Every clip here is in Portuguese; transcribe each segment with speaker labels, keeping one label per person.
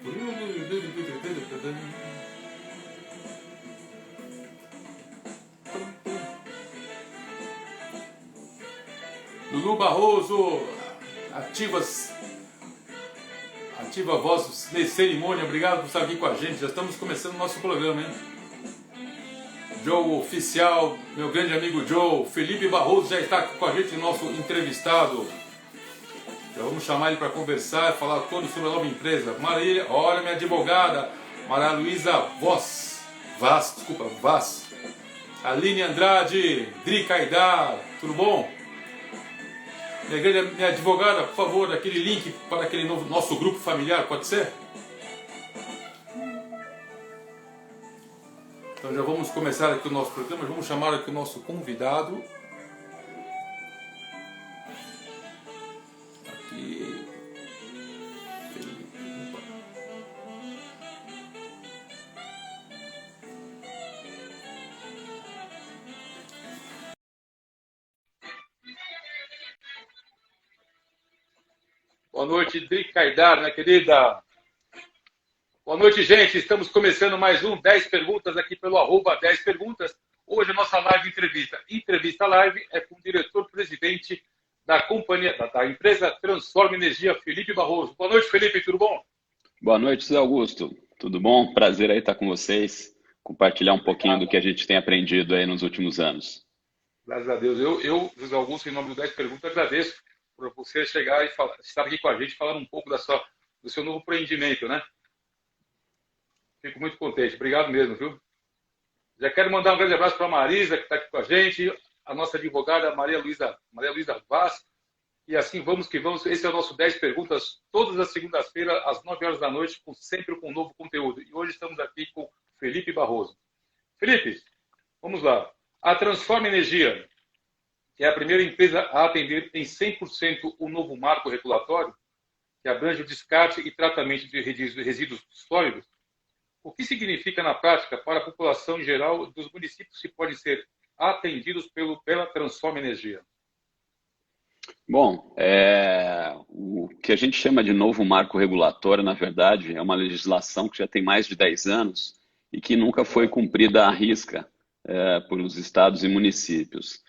Speaker 1: Lulu Barroso, ativa a voz de cerimônia, obrigado por estar aqui com a gente. Já estamos começando o nosso programa, hein? Joe Oficial, meu grande amigo Joe, Felipe Barroso já está aqui com a gente, nosso entrevistado. Já vamos chamar ele para conversar, falar todo sobre a nova empresa. Maria, olha minha advogada, Maria Luísa Vaz. Aline Andrade, Dri Caidar, tudo bom? Minha advogada, por favor, aquele link para aquele nosso grupo familiar, pode ser? Então já vamos começar aqui o nosso programa, vamos chamar aqui o nosso convidado. Aqui. Boa noite, Dri Caidar, minha querida. Boa noite, gente. Estamos começando mais um 10 Perguntas aqui pelo @10 Perguntas. Hoje a nossa live entrevista. Entrevista live é com o diretor-presidente da companhia, da empresa Transforma Energia, Felipe Barroso. Boa noite, Felipe, tudo bom?
Speaker 2: Boa noite, José Augusto. Tudo bom? Prazer aí estar com vocês, compartilhar um pouquinho do que a gente tem aprendido aí nos últimos anos.
Speaker 1: Graças a Deus. Eu, José Augusto, em nome do 10 Perguntas, agradeço por você chegar e estar aqui com a gente, falando um pouco do seu novo empreendimento, né? Fico muito contente. Obrigado mesmo, viu? Já quero mandar um grande abraço para a Marisa, que está aqui com a gente, a nossa advogada Maria Luísa Vaz. E assim vamos que vamos. Esse é o nosso 10 Perguntas, todas as segundas-feiras, às 9 horas da noite, sempre com um novo conteúdo. E hoje estamos aqui com Felipe Barroso. Felipe, vamos lá. A Transforma Energia é a primeira empresa a atender em 100% o novo marco regulatório, que abrange o descarte e tratamento de resíduos sólidos. O que significa, na prática, para a população em geral dos municípios que podem ser atendidos pela Transforma Energia?
Speaker 2: Bom, o que a gente chama de novo marco regulatório, na verdade, é uma legislação que já tem mais de 10 anos e que nunca foi cumprida à risca pelos estados e municípios.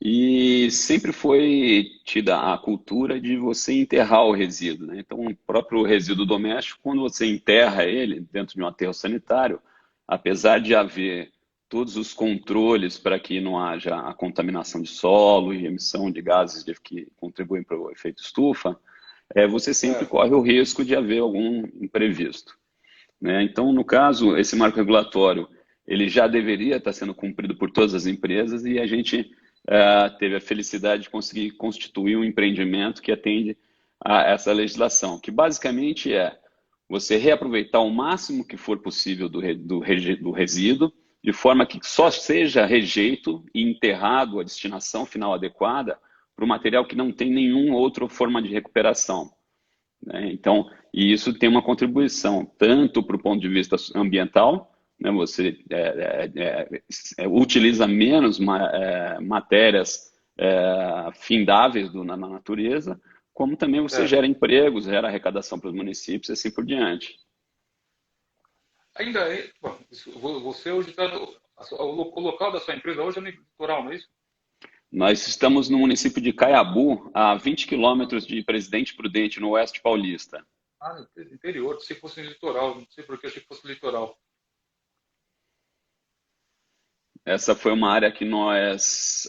Speaker 2: E sempre foi tida a cultura de você enterrar o resíduo, né? Então, o próprio resíduo doméstico, quando você enterra ele dentro de um aterro sanitário, apesar de haver todos os controles para que não haja a contaminação de solo e emissão de gases que contribuem para o efeito estufa, você sempre corre o risco de haver algum imprevisto, né? Então, no caso, esse marco regulatório, ele já deveria estar sendo cumprido por todas as empresas e a gente teve a felicidade de conseguir constituir um empreendimento que atende a essa legislação, que basicamente é você reaproveitar o máximo que for possível do resíduo, de forma que só seja rejeito e enterrado a destinação final adequada para o material que não tem nenhuma outra forma de recuperação, né? Então, e isso tem uma contribuição tanto para o ponto de vista ambiental, né? Você utiliza menos matérias findáveis na natureza, como também você gera empregos, gera arrecadação para os municípios e assim por diante.
Speaker 1: Ainda você hoje está o local da sua empresa hoje é no litoral, não é isso?
Speaker 2: Nós estamos no município de Caiabu, a 20 quilômetros de Presidente Prudente, no oeste paulista.
Speaker 1: Ah, no interior, se fosse no litoral, não sei por que achei que fosse no litoral.
Speaker 2: Essa foi uma área que nós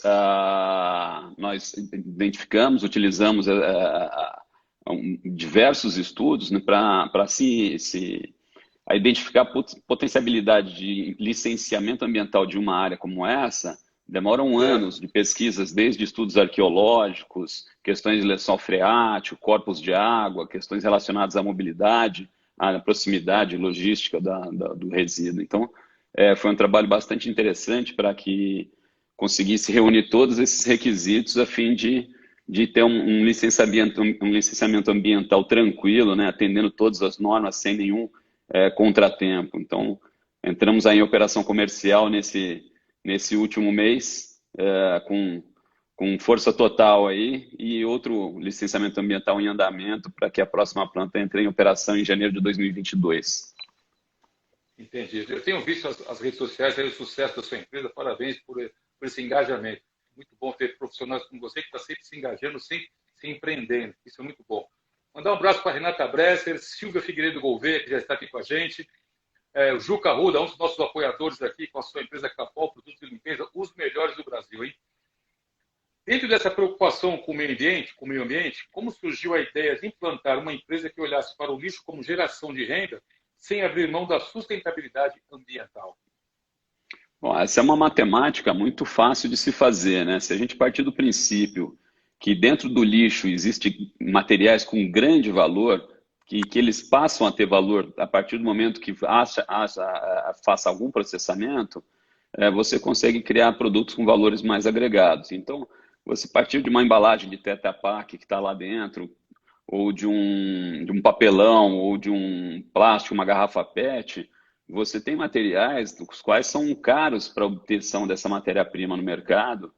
Speaker 2: identificamos, utilizamos diversos estudos, né, para se identificar a potencialidade de licenciamento ambiental de uma área como essa. Demoram anos de pesquisas, desde estudos arqueológicos, questões de lençol freático, corpos de água, questões relacionadas à mobilidade, à proximidade logística do resíduo. Então, foi um trabalho bastante interessante para que conseguisse reunir todos esses requisitos a fim de ter um licenciamento ambiental tranquilo, né, atendendo todas as normas sem nenhum contratempo. Então, entramos aí em operação comercial nesse último mês com com força total aí e outro licenciamento ambiental em andamento para que a próxima planta entre em operação em janeiro de 2022.
Speaker 1: Entendi. Eu tenho visto as redes sociais, aí, o sucesso da sua empresa. Parabéns por esse engajamento. Muito bom ter profissionais como você que está sempre se engajando, sempre se empreendendo. Isso é muito bom. Mandar um abraço para a Renata Bresser, Silvia Figueiredo Gouveia, que já está aqui com a gente, o Juca Arruda, um dos nossos apoiadores aqui com a sua empresa Capol, Produtos de Limpeza, os melhores do Brasil, hein? Dentro dessa preocupação com o meio ambiente, como surgiu a ideia de implantar uma empresa que olhasse para o lixo como geração de renda, sem abrir mão da sustentabilidade ambiental?
Speaker 2: Bom, essa é uma matemática muito fácil de se fazer, né? Se a gente partir do princípio que dentro do lixo existem materiais com grande valor, que eles passam a ter valor a partir do momento que faça algum processamento, você consegue criar produtos com valores mais agregados. Então, você partir de uma embalagem de Tetra Pak que está lá dentro, ou de um papelão, ou de um plástico, uma garrafa PET, você tem materiais os quais são caros para a obtenção dessa matéria-prima no mercado,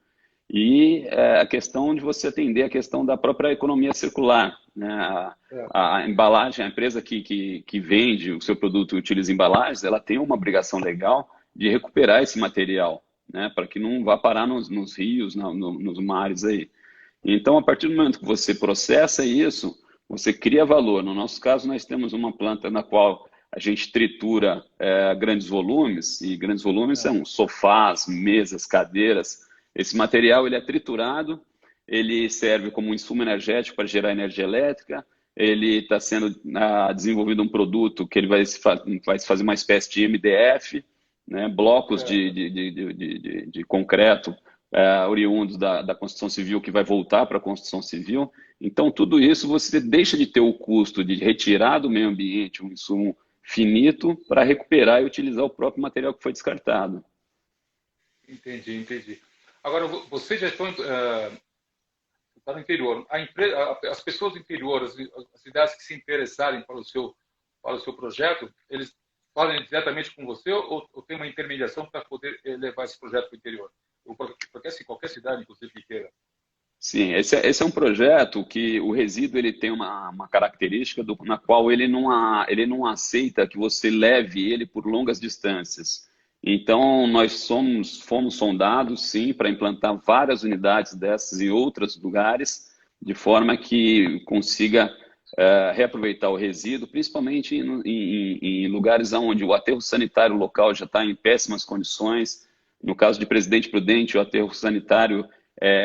Speaker 2: e a questão de você atender a questão da própria economia circular, né? A embalagem, a empresa que vende o seu produto e utiliza embalagens, ela tem uma obrigação legal de recuperar esse material, né? Para que não vá parar nos rios, nos mares aí. Então, a partir do momento que você processa isso, você cria valor. No nosso caso, nós temos uma planta na qual a gente tritura grandes volumes, e grandes volumes são sofás, mesas, cadeiras. Esse material ele é triturado, ele serve como um insumo energético para gerar energia elétrica, ele está sendo desenvolvido um produto que ele vai fazer uma espécie de MDF, né, blocos de concreto oriundos da construção civil que vai voltar para a construção civil. Então, tudo isso você deixa de ter o custo de retirar do meio ambiente um insumo finito para recuperar e utilizar o próprio material que foi descartado.
Speaker 1: Entendi. Agora, vocês já estão tá no interior. As pessoas do interior, as cidades que se interessarem para o seu projeto, eles falam diretamente com você ou tem uma intermediação para poder levar esse projeto para o interior? Porque assim, qualquer cidade, inclusive, que queira.
Speaker 2: Sim, esse é um projeto que o resíduo ele tem uma característica na qual ele não aceita que você leve ele por longas distâncias. Então, nós fomos sondados, sim, para implantar várias unidades dessas em outros lugares, de forma que consiga reaproveitar o resíduo, principalmente em lugares onde o aterro sanitário local já está em péssimas condições. No caso de Presidente Prudente, o aterro sanitário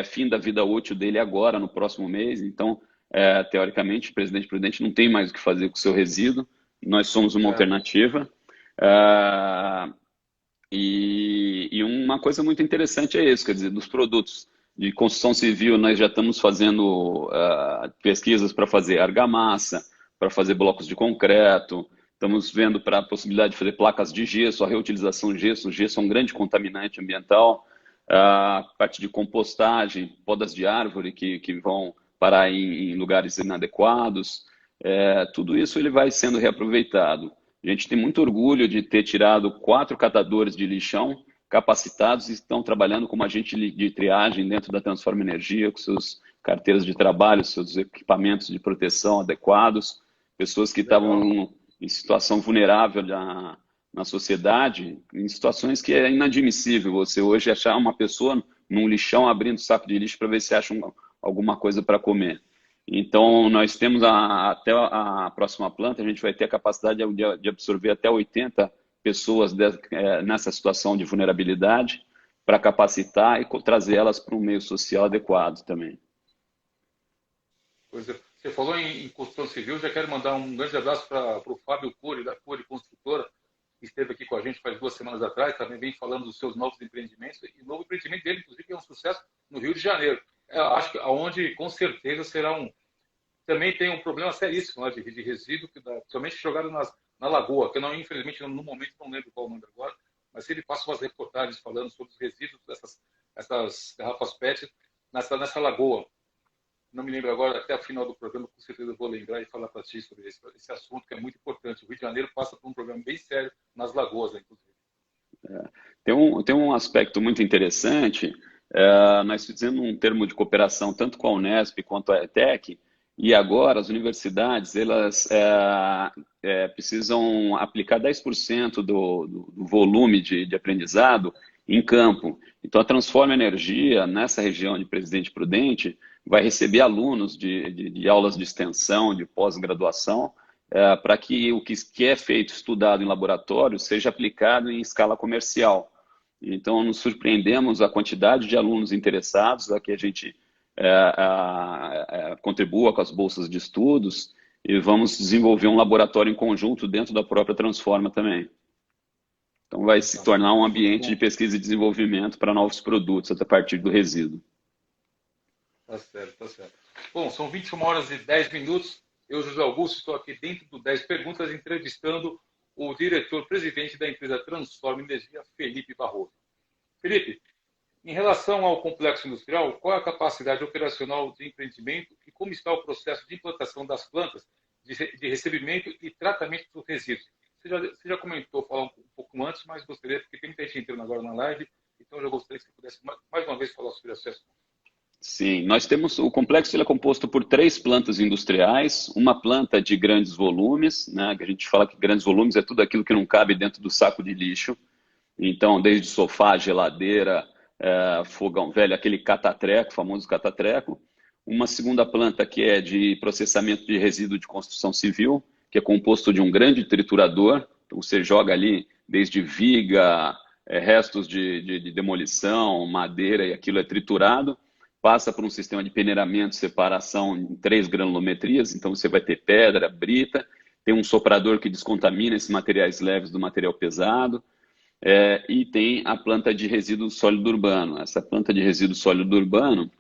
Speaker 2: fim da vida útil dele agora, no próximo mês. Então, teoricamente, o Presidente Prudente não tem mais o que fazer com o seu resíduo. Nós somos uma alternativa. E uma coisa muito interessante é isso, quer dizer, dos produtos de construção civil, nós já estamos fazendo pesquisas para fazer argamassa, para fazer blocos de concreto, estamos vendo para a possibilidade de fazer placas de gesso, a reutilização de gesso. O gesso é um grande contaminante ambiental, a parte de compostagem, podas de árvore que vão parar em lugares inadequados, tudo isso ele vai sendo reaproveitado. A gente tem muito orgulho de ter tirado 4 catadores de lixão capacitados e estão trabalhando como agente de triagem dentro da Transforma Energia, com suas carteiras de trabalho, seus equipamentos de proteção adequados, pessoas que estavam em situação vulnerável na sociedade, em situações que é inadmissível você hoje achar uma pessoa num lixão abrindo saco de lixo para ver se acha alguma coisa para comer. Então, nós temos até a próxima planta, a gente vai ter a capacidade de absorver até 80 pessoas nessa situação de vulnerabilidade para capacitar e trazer elas para um meio social adequado também.
Speaker 1: Pois é. Você falou em construção civil, já quero mandar um grande abraço para o Fábio Cury, da Cury Construtora, que esteve aqui com a gente faz 2 semanas atrás, também vem falando dos seus novos empreendimentos, e o novo empreendimento dele, inclusive, é um sucesso no Rio de Janeiro. Acho que onde, com certeza, será também tem um problema seríssimo, né, de resíduo, somente jogado na lagoa, que eu não, infelizmente, no momento não lembro qual o nome agora, mas ele passa umas reportagens falando sobre os resíduos dessas garrafas PET nessa lagoa. Não me lembro agora, até o final do programa, com certeza eu vou lembrar e falar para ti sobre esse assunto, que é muito importante. O Rio de Janeiro passa por um problema bem sério, nas lagoas, inclusive.
Speaker 2: Tem um aspecto muito interessante, Nós fizemos um termo de cooperação tanto com a Unesp quanto a ETEC, e agora as universidades elas precisam aplicar 10% do volume de aprendizado em campo. Então, a Transforma Energia, nessa região de Presidente Prudente, vai receber alunos de aulas de extensão, de pós-graduação, para que o que é feito, estudado em laboratório, seja aplicado em escala comercial. Então, nos surpreendemos a quantidade de alunos interessados, a que a gente contribua com as bolsas de estudos, e vamos desenvolver um laboratório em conjunto dentro da própria Transforma também. Então, vai se tornar um ambiente de pesquisa e desenvolvimento para novos produtos a partir do resíduo.
Speaker 1: Tá certo, tá certo. Bom, são 21 horas e 10 minutos. Eu, José Augusto, estou aqui dentro do 10 Perguntas, entrevistando o diretor-presidente da empresa Transforma Energia, Felipe Barroso. Felipe, em relação ao complexo industrial, qual é a capacidade operacional de empreendimento e como está o processo de implantação das plantas de recebimento e tratamento dos resíduos? Você já comentou, falar um pouco antes, mas gostaria, porque tem muita gente entrando agora na live, então eu já gostaria que você pudesse mais uma vez falar sobre esse assunto.
Speaker 2: Sim, nós temos, o complexo ele é composto por 3 plantas industriais, uma planta de grandes volumes, né, que a gente fala que grandes volumes é tudo aquilo que não cabe dentro do saco de lixo, então desde sofá, geladeira, fogão velho, aquele catatreco, famoso catatreco, uma segunda planta que é de processamento de resíduo de construção civil, que é composto de um grande triturador, então você joga ali desde viga, restos de demolição, madeira, e aquilo é triturado, passa por um sistema de peneiramento, separação em 3 granulometrias, então você vai ter pedra, brita, tem um soprador que descontamina esses materiais leves do material pesado, e tem a planta de resíduo sólido urbano. Essa planta de resíduo sólido urbano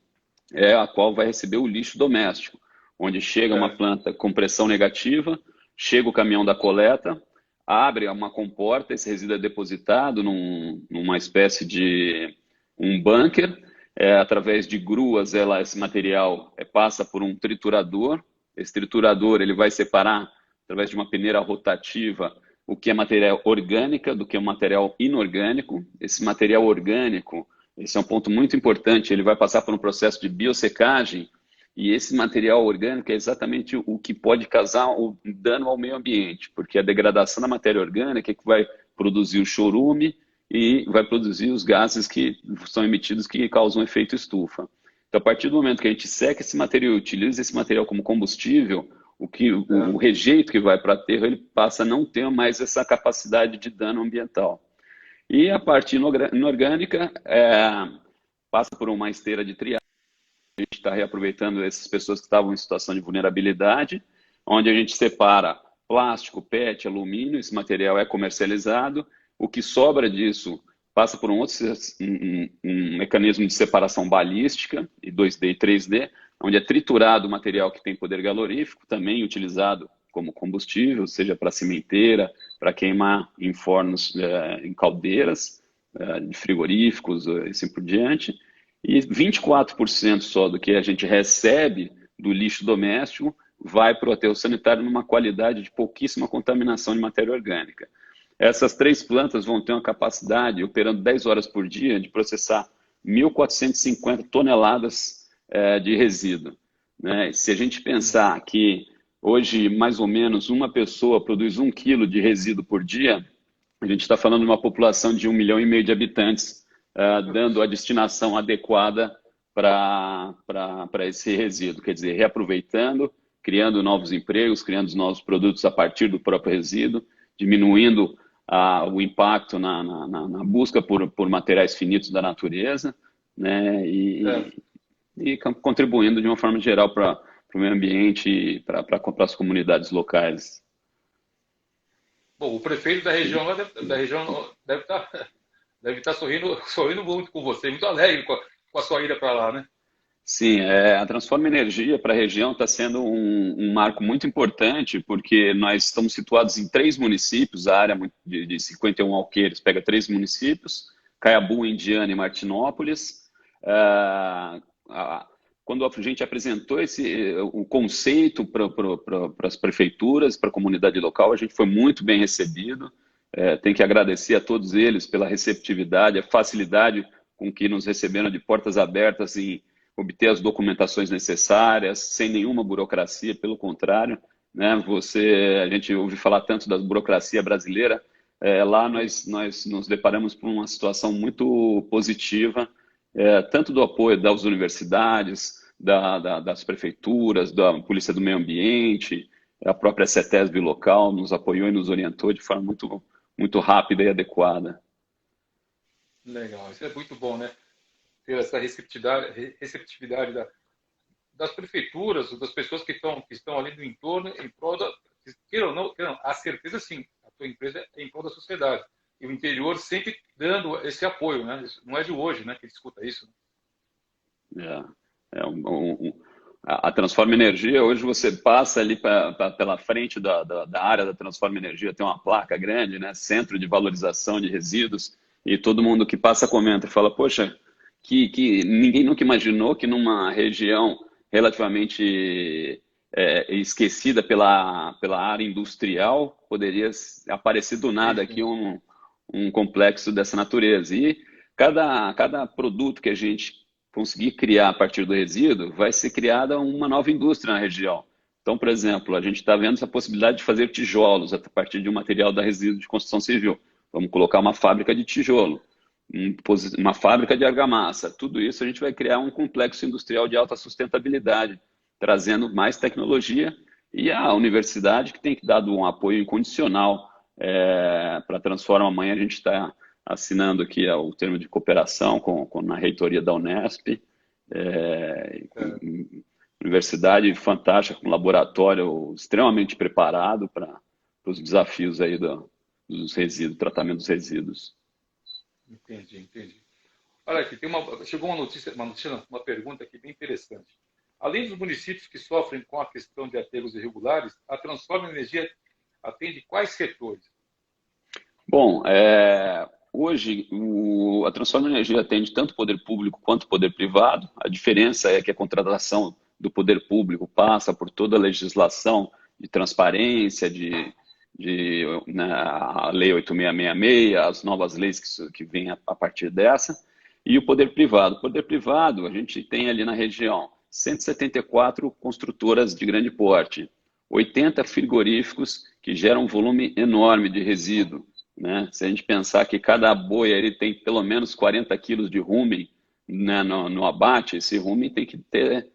Speaker 2: é a qual vai receber o lixo doméstico, onde chega uma planta com pressão negativa, chega o caminhão da coleta, abre uma comporta, esse resíduo é depositado numa espécie de um bunker, através de gruas, esse material passa por um triturador. Esse triturador ele vai separar, através de uma peneira rotativa, o que é material orgânica do que é material inorgânico. Esse material orgânico, esse é um ponto muito importante, ele vai passar por um processo de biosecagem, e esse material orgânico é exatamente o que pode causar o dano ao meio ambiente, porque a degradação da matéria orgânica é que vai produzir o chorume, e vai produzir os gases que são emitidos que causam efeito estufa. Então, a partir do momento que a gente seca esse material e utiliza esse material como combustível, o rejeito que vai para o aterro, ele passa a não ter mais essa capacidade de dano ambiental. E a parte inorgânica passa por uma esteira de triagem. A gente está reaproveitando essas pessoas que estavam em situação de vulnerabilidade, onde a gente separa plástico, PET, alumínio, esse material é comercializado. O que sobra disso passa por um mecanismo de separação balística, e 2D e 3D, onde é triturado o material que tem poder calorífico, também utilizado como combustível, seja para cimenteira, para queimar em fornos, em caldeiras, de frigoríficos, e assim por diante. E 24% só do que a gente recebe do lixo doméstico vai para o aterro sanitário numa qualidade de pouquíssima contaminação de matéria orgânica. Essas 3 plantas vão ter uma capacidade, operando 10 horas por dia, de processar 1.450 toneladas de resíduo. Né? Se a gente pensar que hoje, mais ou menos, uma pessoa produz 1 quilo de resíduo por dia, a gente está falando de uma população de 1,5 milhão de habitantes, dando a destinação adequada para esse resíduo. Quer dizer, reaproveitando, criando novos empregos, criando novos produtos a partir do próprio resíduo, diminuindo o impacto na busca por materiais finitos da natureza, né, e contribuindo de uma forma geral para o meio ambiente e para as comunidades locais.
Speaker 1: Bom, o prefeito da região deve estar sorrindo muito com você, muito alegre com a sua ida para lá, né?
Speaker 2: Sim, a Transforma Energia para a região está sendo um marco muito importante, porque nós estamos situados em 3 municípios, a área de 51 alqueires pega 3 municípios, Caiabu, Indiana e Martinópolis. Quando a gente apresentou o conceito para as prefeituras, para a comunidade local, a gente foi muito bem recebido. Tem que agradecer a todos eles pela receptividade, a facilidade com que nos receberam de portas abertas em obter as documentações necessárias, sem nenhuma burocracia, pelo contrário, né? A gente ouve falar tanto da burocracia brasileira, lá nós nos deparamos com uma situação muito positiva, tanto do apoio das universidades, das prefeituras, da Polícia do Meio Ambiente, a própria CETESB local nos apoiou e nos orientou de forma muito rápida e adequada.
Speaker 1: Legal, isso é muito bom, né? Ter essa receptividade das prefeituras, das pessoas que estão ali no entorno, em prol da, queiram ou não, a certeza sim, a tua empresa é em prol da sociedade. E o interior sempre dando esse apoio, né? Não é de hoje, né, que ele escuta isso.
Speaker 2: A Transforma Energia, hoje você passa ali pela frente da área da Transforma Energia, tem uma placa grande, né? Centro de Valorização de Resíduos, e todo mundo que passa comenta e fala, poxa, que ninguém nunca imaginou que numa região relativamente esquecida pela área industrial poderia aparecer do nada aqui um complexo dessa natureza. E cada produto que a gente conseguir criar a partir do resíduo, vai ser criada uma nova indústria na região. Então, por exemplo, a gente está vendo essa possibilidade de fazer tijolos a partir de um material da resíduo de construção civil. Vamos colocar uma fábrica de tijolo, uma fábrica de argamassa. Tudo isso a gente vai criar um complexo industrial de alta sustentabilidade, trazendo mais tecnologia, e a universidade que tem que dar um apoio incondicional para a Transforma. Amanhã a gente está assinando aqui o termo de cooperação na reitoria da Unesp, universidade fantástica, com laboratório extremamente preparado para os desafios aí dos resíduos, tratamento dos resíduos.
Speaker 1: Entendi. Olha aqui, chegou uma pergunta aqui bem interessante. Além dos municípios que sofrem com a questão de aterros irregulares, a Transforma Energia atende quais setores?
Speaker 2: Bom, hoje a Transforma Energia atende tanto o poder público quanto o poder privado. A diferença é que a contratação do poder público passa por toda a legislação de transparência, né, a Lei 8666, as novas leis que vêm a partir dessa, e o poder privado. O poder privado, a gente tem ali na região 174 construtoras de grande porte, 80 frigoríficos que geram um volume enorme de resíduo, né? Se a gente pensar que cada boi ele tem pelo menos 40 quilos de rumen, né, no abate, esse rumen tem que ter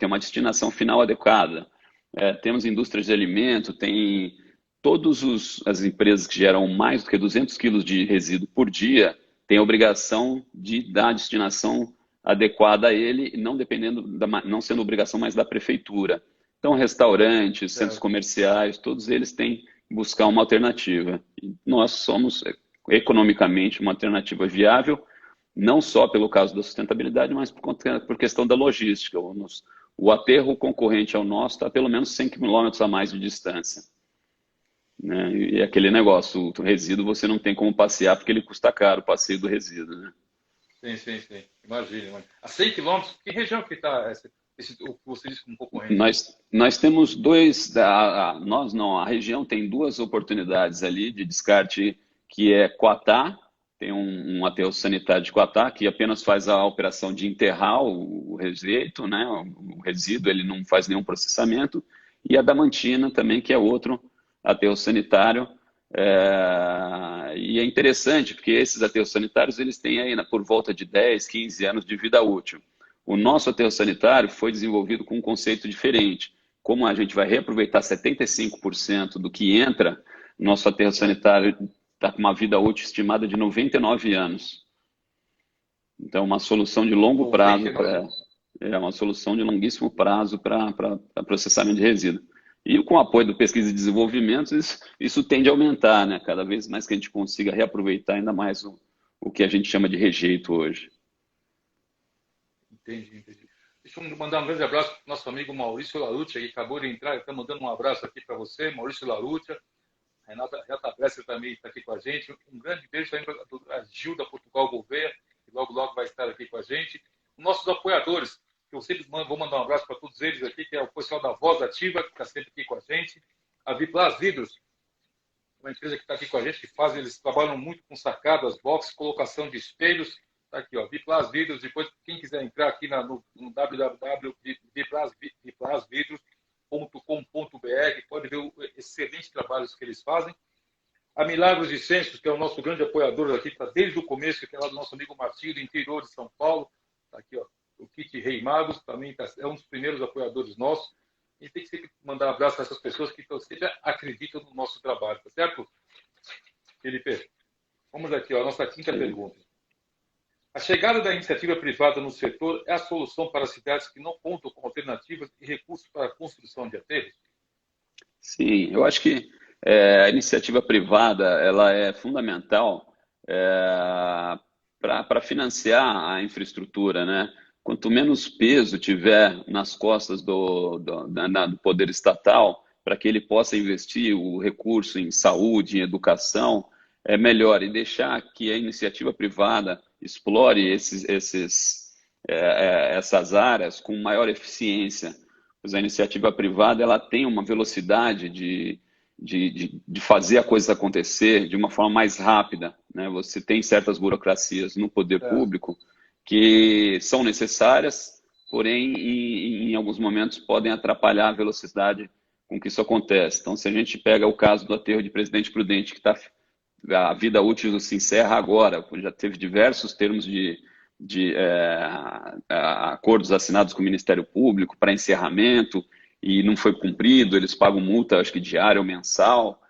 Speaker 2: uma destinação final adequada. Temos indústrias de alimento, tem todas as empresas que geram mais do que 200 quilos de resíduo por dia têm a obrigação de dar a destinação adequada a ele, não sendo obrigação mais da prefeitura. Então, restaurantes, centros comerciais, todos eles têm que buscar uma alternativa. E nós somos, economicamente, uma alternativa viável, não só pelo caso da sustentabilidade, mas por questão da logística. O aterro concorrente ao nosso está a pelo menos 100 quilômetros a mais de distância. Né? E aquele negócio, o resíduo você não tem como passear porque ele custa caro o passeio do resíduo. Né?
Speaker 1: Sim. Imagina. A 100 quilômetros, que região que está o que você disse como concorrente?
Speaker 2: Nós temos a região tem duas oportunidades ali de descarte, que é Quatá, tem um aterro sanitário de Quatá, que apenas faz a operação de enterrar o resíduo, né? O resíduo, ele não faz nenhum processamento, e a Damantina também, que é outro aterro sanitário, e é interessante, porque esses aterros sanitários eles têm aí por volta de 10, 15 anos de vida útil. O nosso aterro sanitário foi desenvolvido com um conceito diferente. Como a gente vai reaproveitar 75% do que entra, nosso aterro sanitário está com uma vida útil estimada de 99 anos. Então, uma solução de longo prazo, uma solução de longuíssimo prazo para processamento de resíduo. E com o apoio do pesquisa e desenvolvimento, isso tende a aumentar, né? Cada vez mais que a gente consiga reaproveitar ainda mais o que a gente chama de rejeito hoje.
Speaker 1: Entendi. Deixa eu mandar um grande abraço para o nosso amigo Maurício Laruccia, que acabou de entrar, está mandando um abraço aqui para você, Maurício Laruccia. Renata Bresser também está aqui com a gente. Um grande beijo também para a Gilda Portugal Gouveia, que logo vai estar aqui com a gente. Os nossos apoiadores, que eu sempre vou mandar um abraço para todos eles aqui, que é o pessoal da Voz Ativa, que está sempre aqui com a gente. A Viplas Vidros, uma empresa que está aqui com a gente, eles trabalham muito com sacadas, boxes, colocação de espelhos, Tá aqui, ó, Viplas Vidros. Depois, quem quiser entrar aqui no www.viplasvidros.com.br pode ver o excelente trabalho que eles fazem. A Milagros de Centros, que é o nosso grande apoiador aqui, está desde o começo, que é lá do nosso amigo Martinho, do interior de São Paulo. Está aqui, ó, o kit Rei Magos, também é um dos primeiros apoiadores nossos. A gente tem que sempre mandar um abraço para essas pessoas que sempre acreditam no nosso trabalho, tá certo, Felipe? Vamos aqui, ó, a nossa quinta pergunta. A chegada da iniciativa privada no setor é a solução para cidades que não contam com alternativas e recursos para a construção de aterros?
Speaker 2: Sim, eu acho que a iniciativa privada ela é fundamental para financiar a infraestrutura, né? Quanto menos peso tiver nas costas do poder estatal, para que ele possa investir o recurso em saúde, em educação, é melhor. E deixar que a iniciativa privada explore essas áreas com maior eficiência. Pois a iniciativa privada ela tem uma velocidade de fazer a coisa acontecer de uma forma mais rápida, né? Você tem certas burocracias no poder público que são necessárias, porém, em alguns momentos, podem atrapalhar a velocidade com que isso acontece. Então, se a gente pega o caso do aterro de Presidente Prudente, que a vida útil se encerra agora, já teve diversos termos de acordos assinados com o Ministério Público para encerramento, e não foi cumprido, eles pagam multa, acho que diária ou mensal,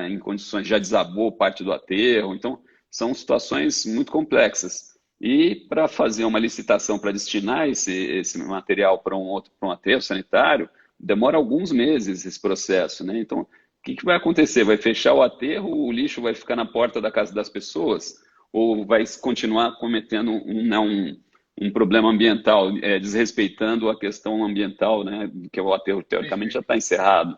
Speaker 2: em condições, já desabou parte do aterro. Então, são situações muito complexas. E para fazer uma licitação para destinar esse material para um aterro sanitário, demora alguns meses esse processo, né? Então, o que vai acontecer? Vai fechar o aterro, o lixo vai ficar na porta da casa das pessoas? Ou vai continuar cometendo um problema ambiental, desrespeitando a questão ambiental, né? Que o aterro, teoricamente, já está encerrado.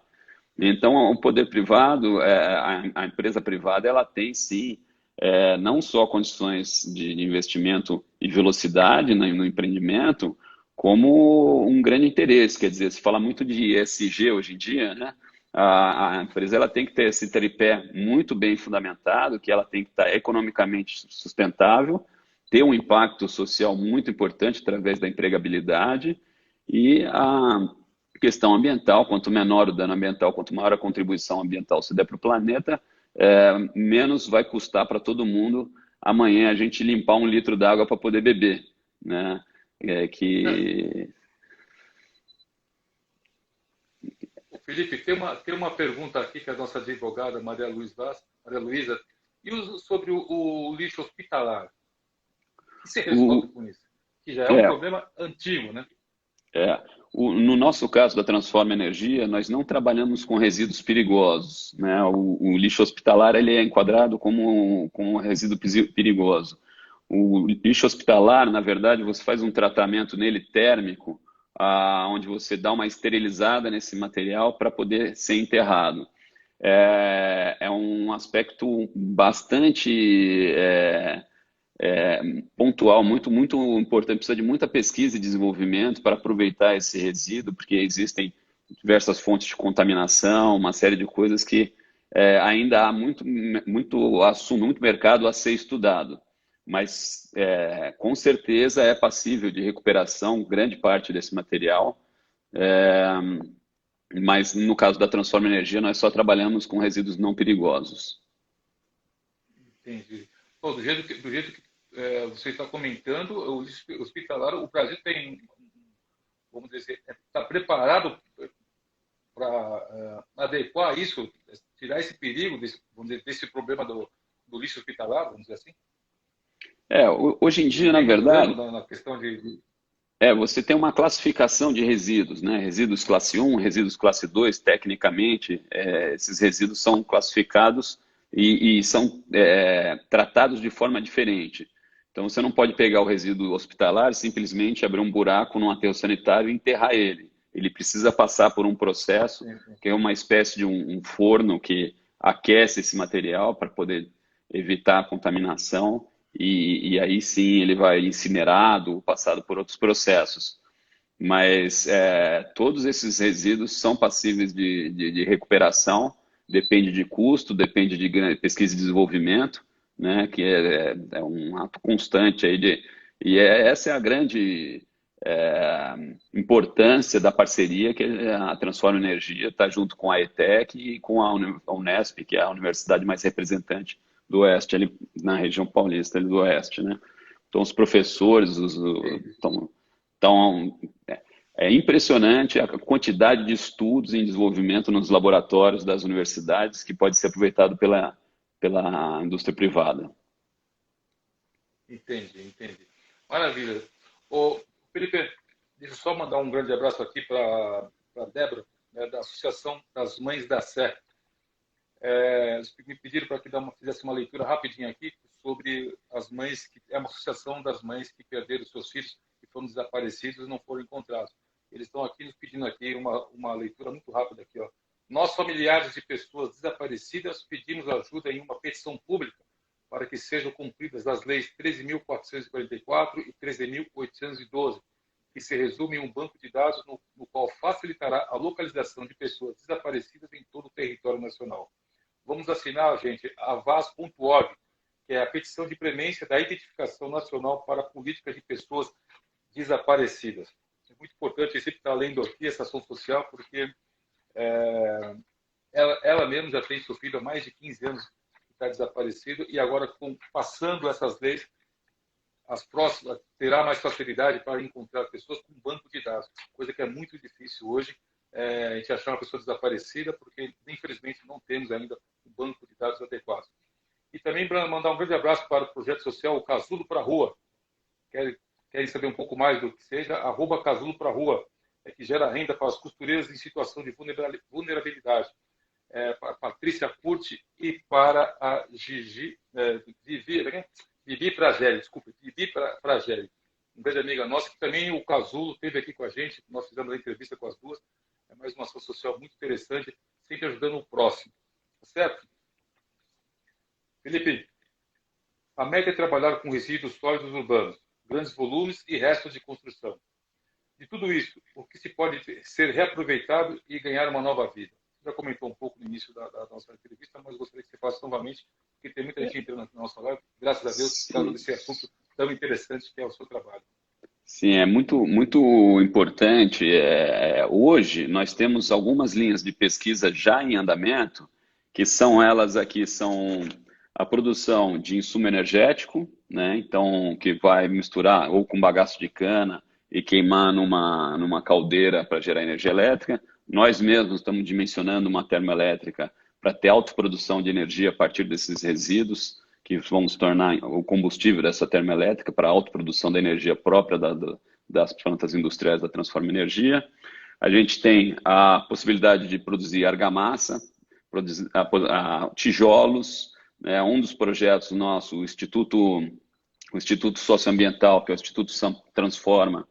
Speaker 2: Então, o poder privado, a empresa privada, ela tem, sim, não só condições de investimento e velocidade no empreendimento, como um grande interesse. Quer dizer, se fala muito de ESG hoje em dia, né? A empresa ela tem que ter esse tripé muito bem fundamentado, que ela tem que estar economicamente sustentável, ter um impacto social muito importante através da empregabilidade e a questão ambiental. Quanto menor o dano ambiental, quanto maior a contribuição ambiental se der para o planeta, menos vai custar para todo mundo amanhã a gente limpar 1 litro d'água para poder beber, né?
Speaker 1: Felipe, tem uma pergunta aqui que a nossa advogada Maria Luísa, sobre o lixo hospitalar? O que você resolve com isso? Que já é um problema antigo, né?
Speaker 2: No nosso caso da Transforma Energia, nós não trabalhamos com resíduos perigosos, né? O lixo hospitalar ele é enquadrado como um resíduo perigoso. O lixo hospitalar, na verdade, você faz um tratamento nele térmico, onde você dá uma esterilizada nesse material para poder ser enterrado. É um aspecto bastante pontual, muito, muito importante. Precisa de muita pesquisa e desenvolvimento para aproveitar esse resíduo, porque existem diversas fontes de contaminação, uma série de coisas que ainda há muito assunto, muito mercado a ser estudado. Mas com certeza é passível de recuperação grande parte desse material. Mas no caso da Transforma Energia, nós só trabalhamos com resíduos não perigosos.
Speaker 1: Entendi. Bom, do jeito que você está comentando, o lixo hospitalar, o Brasil tem, vamos dizer, está preparado para adequar isso, tirar esse perigo, desse problema do lixo hospitalar, vamos dizer assim?
Speaker 2: Hoje em dia, na verdade,
Speaker 1: na questão de...
Speaker 2: você tem uma classificação de resíduos, né? Resíduos classe 1, resíduos classe 2, tecnicamente, esses resíduos são classificados e são tratados de forma diferente. Então, você não pode pegar o resíduo hospitalar e simplesmente abrir um buraco num aterro sanitário e enterrar ele. Ele precisa passar por um processo, que é uma espécie de um forno que aquece esse material para poder evitar a contaminação. E aí sim ele vai incinerado, passado por outros processos. Mas todos esses resíduos são passíveis de recuperação, depende de custo, depende de pesquisa e desenvolvimento, né? Que é um ato constante aí essa é a grande importância da parceria que a Transforma Energia está junto com a ETEC e com a Unesp, que é a universidade mais representante do Oeste, ali na região paulista ali do Oeste, né? Então, os professores estão é impressionante a quantidade de estudos em desenvolvimento nos laboratórios das universidades que pode ser aproveitado pela indústria privada.
Speaker 1: Entendi. Maravilha. Ô, Felipe, deixa eu só mandar um grande abraço aqui para a Débora, né, da Associação das Mães da Sé. Eles me pediram para que fizesse uma leitura rapidinha aqui sobre as mães, que é uma associação das mães que perderam seus filhos, que foram desaparecidos e não foram encontrados. Eles estão aqui nos pedindo aqui uma leitura muito rápida aqui, ó. Nós, familiares de pessoas desaparecidas, pedimos ajuda em uma petição pública para que sejam cumpridas as leis 13.444 e 13.812, que se resume em um banco de dados no qual facilitará a localização de pessoas desaparecidas em todo o território nacional. Vamos assinar, gente, a vaz.org, que é a petição de premência da identificação nacional para a política de pessoas desaparecidas. É muito importante sempre estar lendo aqui essa ação social, porque ela mesma já tem sofrido há mais de 15 anos que está desaparecido, e agora, passando essas leis, as próximas terá mais facilidade para encontrar pessoas com banco de dados, coisa que é muito difícil hoje, a gente achar uma pessoa desaparecida, porque, infelizmente, não temos ainda um banco de dados adequado. E também para mandar um grande abraço para o projeto social, o Casulo para a Rua. Querem saber um pouco mais do que seja? @Casulo para a Rua, que gera renda para as costureiras em situação de vulnerabilidade. Para a Patrícia Curti e para a Vivi Frageli, desculpa, Vivi Frageli, uma grande amiga nossa, que também o Casulo esteve aqui com a gente, nós fizemos a entrevista com as duas, é mais uma ação social muito interessante, sempre ajudando o próximo, tá certo? Felipe, a meta é trabalhar com resíduos sólidos urbanos, grandes volumes e restos de construção. De tudo isso, o que se pode ser reaproveitado e ganhar uma nova vida? Você já comentou um pouco no início da nossa entrevista, mas gostaria que você faça novamente, porque tem muita gente entrando na nossa live, graças a Deus, por causa desse assunto tão interessante que é o seu trabalho.
Speaker 2: Sim, é muito importante. Hoje nós temos algumas linhas de pesquisa já em andamento, que são elas aqui, são a produção de insumo energético, né? Então, que vai misturar ou com bagaço de cana e queimar numa caldeira para gerar energia elétrica. Nós mesmos estamos dimensionando uma termoelétrica para ter autoprodução de energia a partir desses resíduos, que vão se tornar o combustível dessa termoelétrica para a autoprodução da energia própria das plantas industriais da Transforma Energia. A gente tem a possibilidade de produzir argamassa, produzir tijolos, né? Um dos projetos nosso, o Instituto Socioambiental, que é o Instituto Transforma,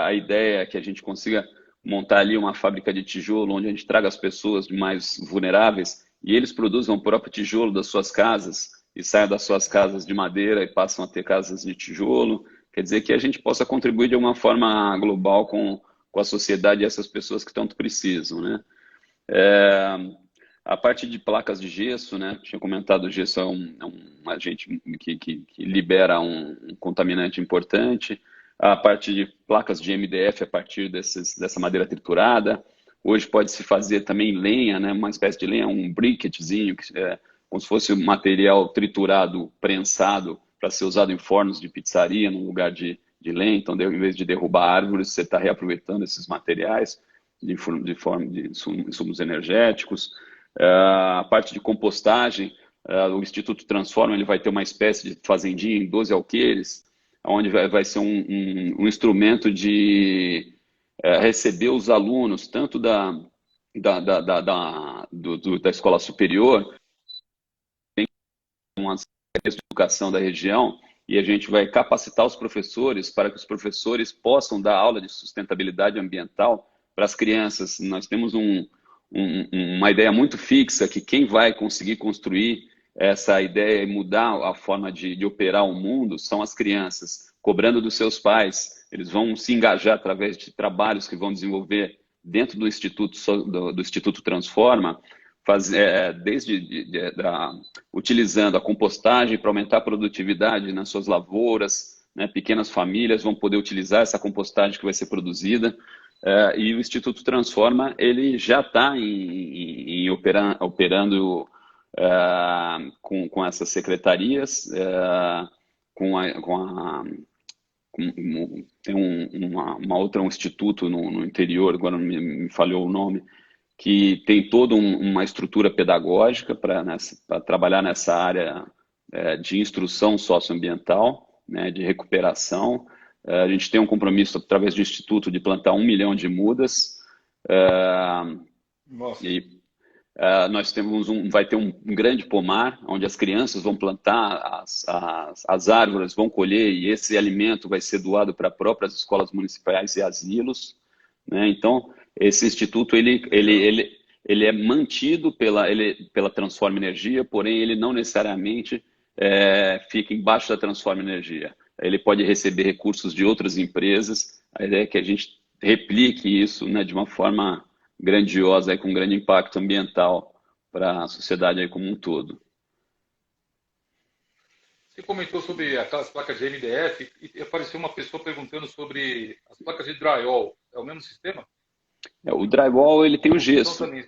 Speaker 2: a ideia é que a gente consiga montar ali uma fábrica de tijolo, onde a gente traga as pessoas mais vulneráveis e eles produzam o próprio tijolo das suas casas e saiam das suas casas de madeira e passam a ter casas de tijolo. Quer dizer, que a gente possa contribuir de uma forma global com a sociedade e essas pessoas que tanto precisam, né? A parte de placas de gesso, né? Tinha comentado, o gesso é um agente que libera um contaminante importante. A parte de placas de MDF a partir dessa madeira triturada. Hoje pode-se fazer também lenha, né? Uma espécie de lenha, um briquetezinho, como se fosse um material triturado, prensado, para ser usado em fornos de pizzaria, no lugar de lenha. Então, em vez de derrubar árvores, você está reaproveitando esses materiais de forma de insumos energéticos. A parte de compostagem, o Instituto Transforma, ele vai ter uma espécie de fazendinha em 12 alqueires, onde vai ser um instrumento de receber os alunos, tanto da escola superior, uma educação da região, e a gente vai capacitar os professores para que os professores possam dar aula de sustentabilidade ambiental para as crianças. Nós temos uma ideia muito fixa que quem vai conseguir construir essa ideia e mudar a forma de operar o mundo são as crianças, cobrando dos seus pais. Eles vão se engajar através de trabalhos que vão desenvolver dentro do Instituto Transforma, utilizando a compostagem para aumentar a produtividade nas suas lavouras, né? Pequenas famílias vão poder utilizar essa compostagem que vai ser produzida. E o Instituto Transforma, ele já está operando com essas secretarias, tem um instituto no interior, agora me falhou o nome, que tem toda uma estrutura pedagógica para trabalhar nessa área de instrução socioambiental, né, de recuperação. A gente tem um compromisso, através do Instituto, de plantar 1 milhão de mudas.
Speaker 1: Nossa.
Speaker 2: Nós vai ter um grande pomar, onde as crianças vão plantar as árvores, vão colher, e esse alimento vai ser doado para próprias escolas municipais e asilos, né? Então, esse instituto ele é mantido pela Transforma Energia, porém ele não necessariamente fica embaixo da Transforma Energia. Ele pode receber recursos de outras empresas. A ideia é que a gente replique isso, né, de uma forma grandiosa, com grande impacto ambiental para a sociedade aí como um todo.
Speaker 1: Você comentou sobre aquelas placas de MDF e apareceu uma pessoa perguntando sobre as placas de drywall. É o mesmo sistema?
Speaker 2: O drywall, ele tem o gesso.
Speaker 1: Também,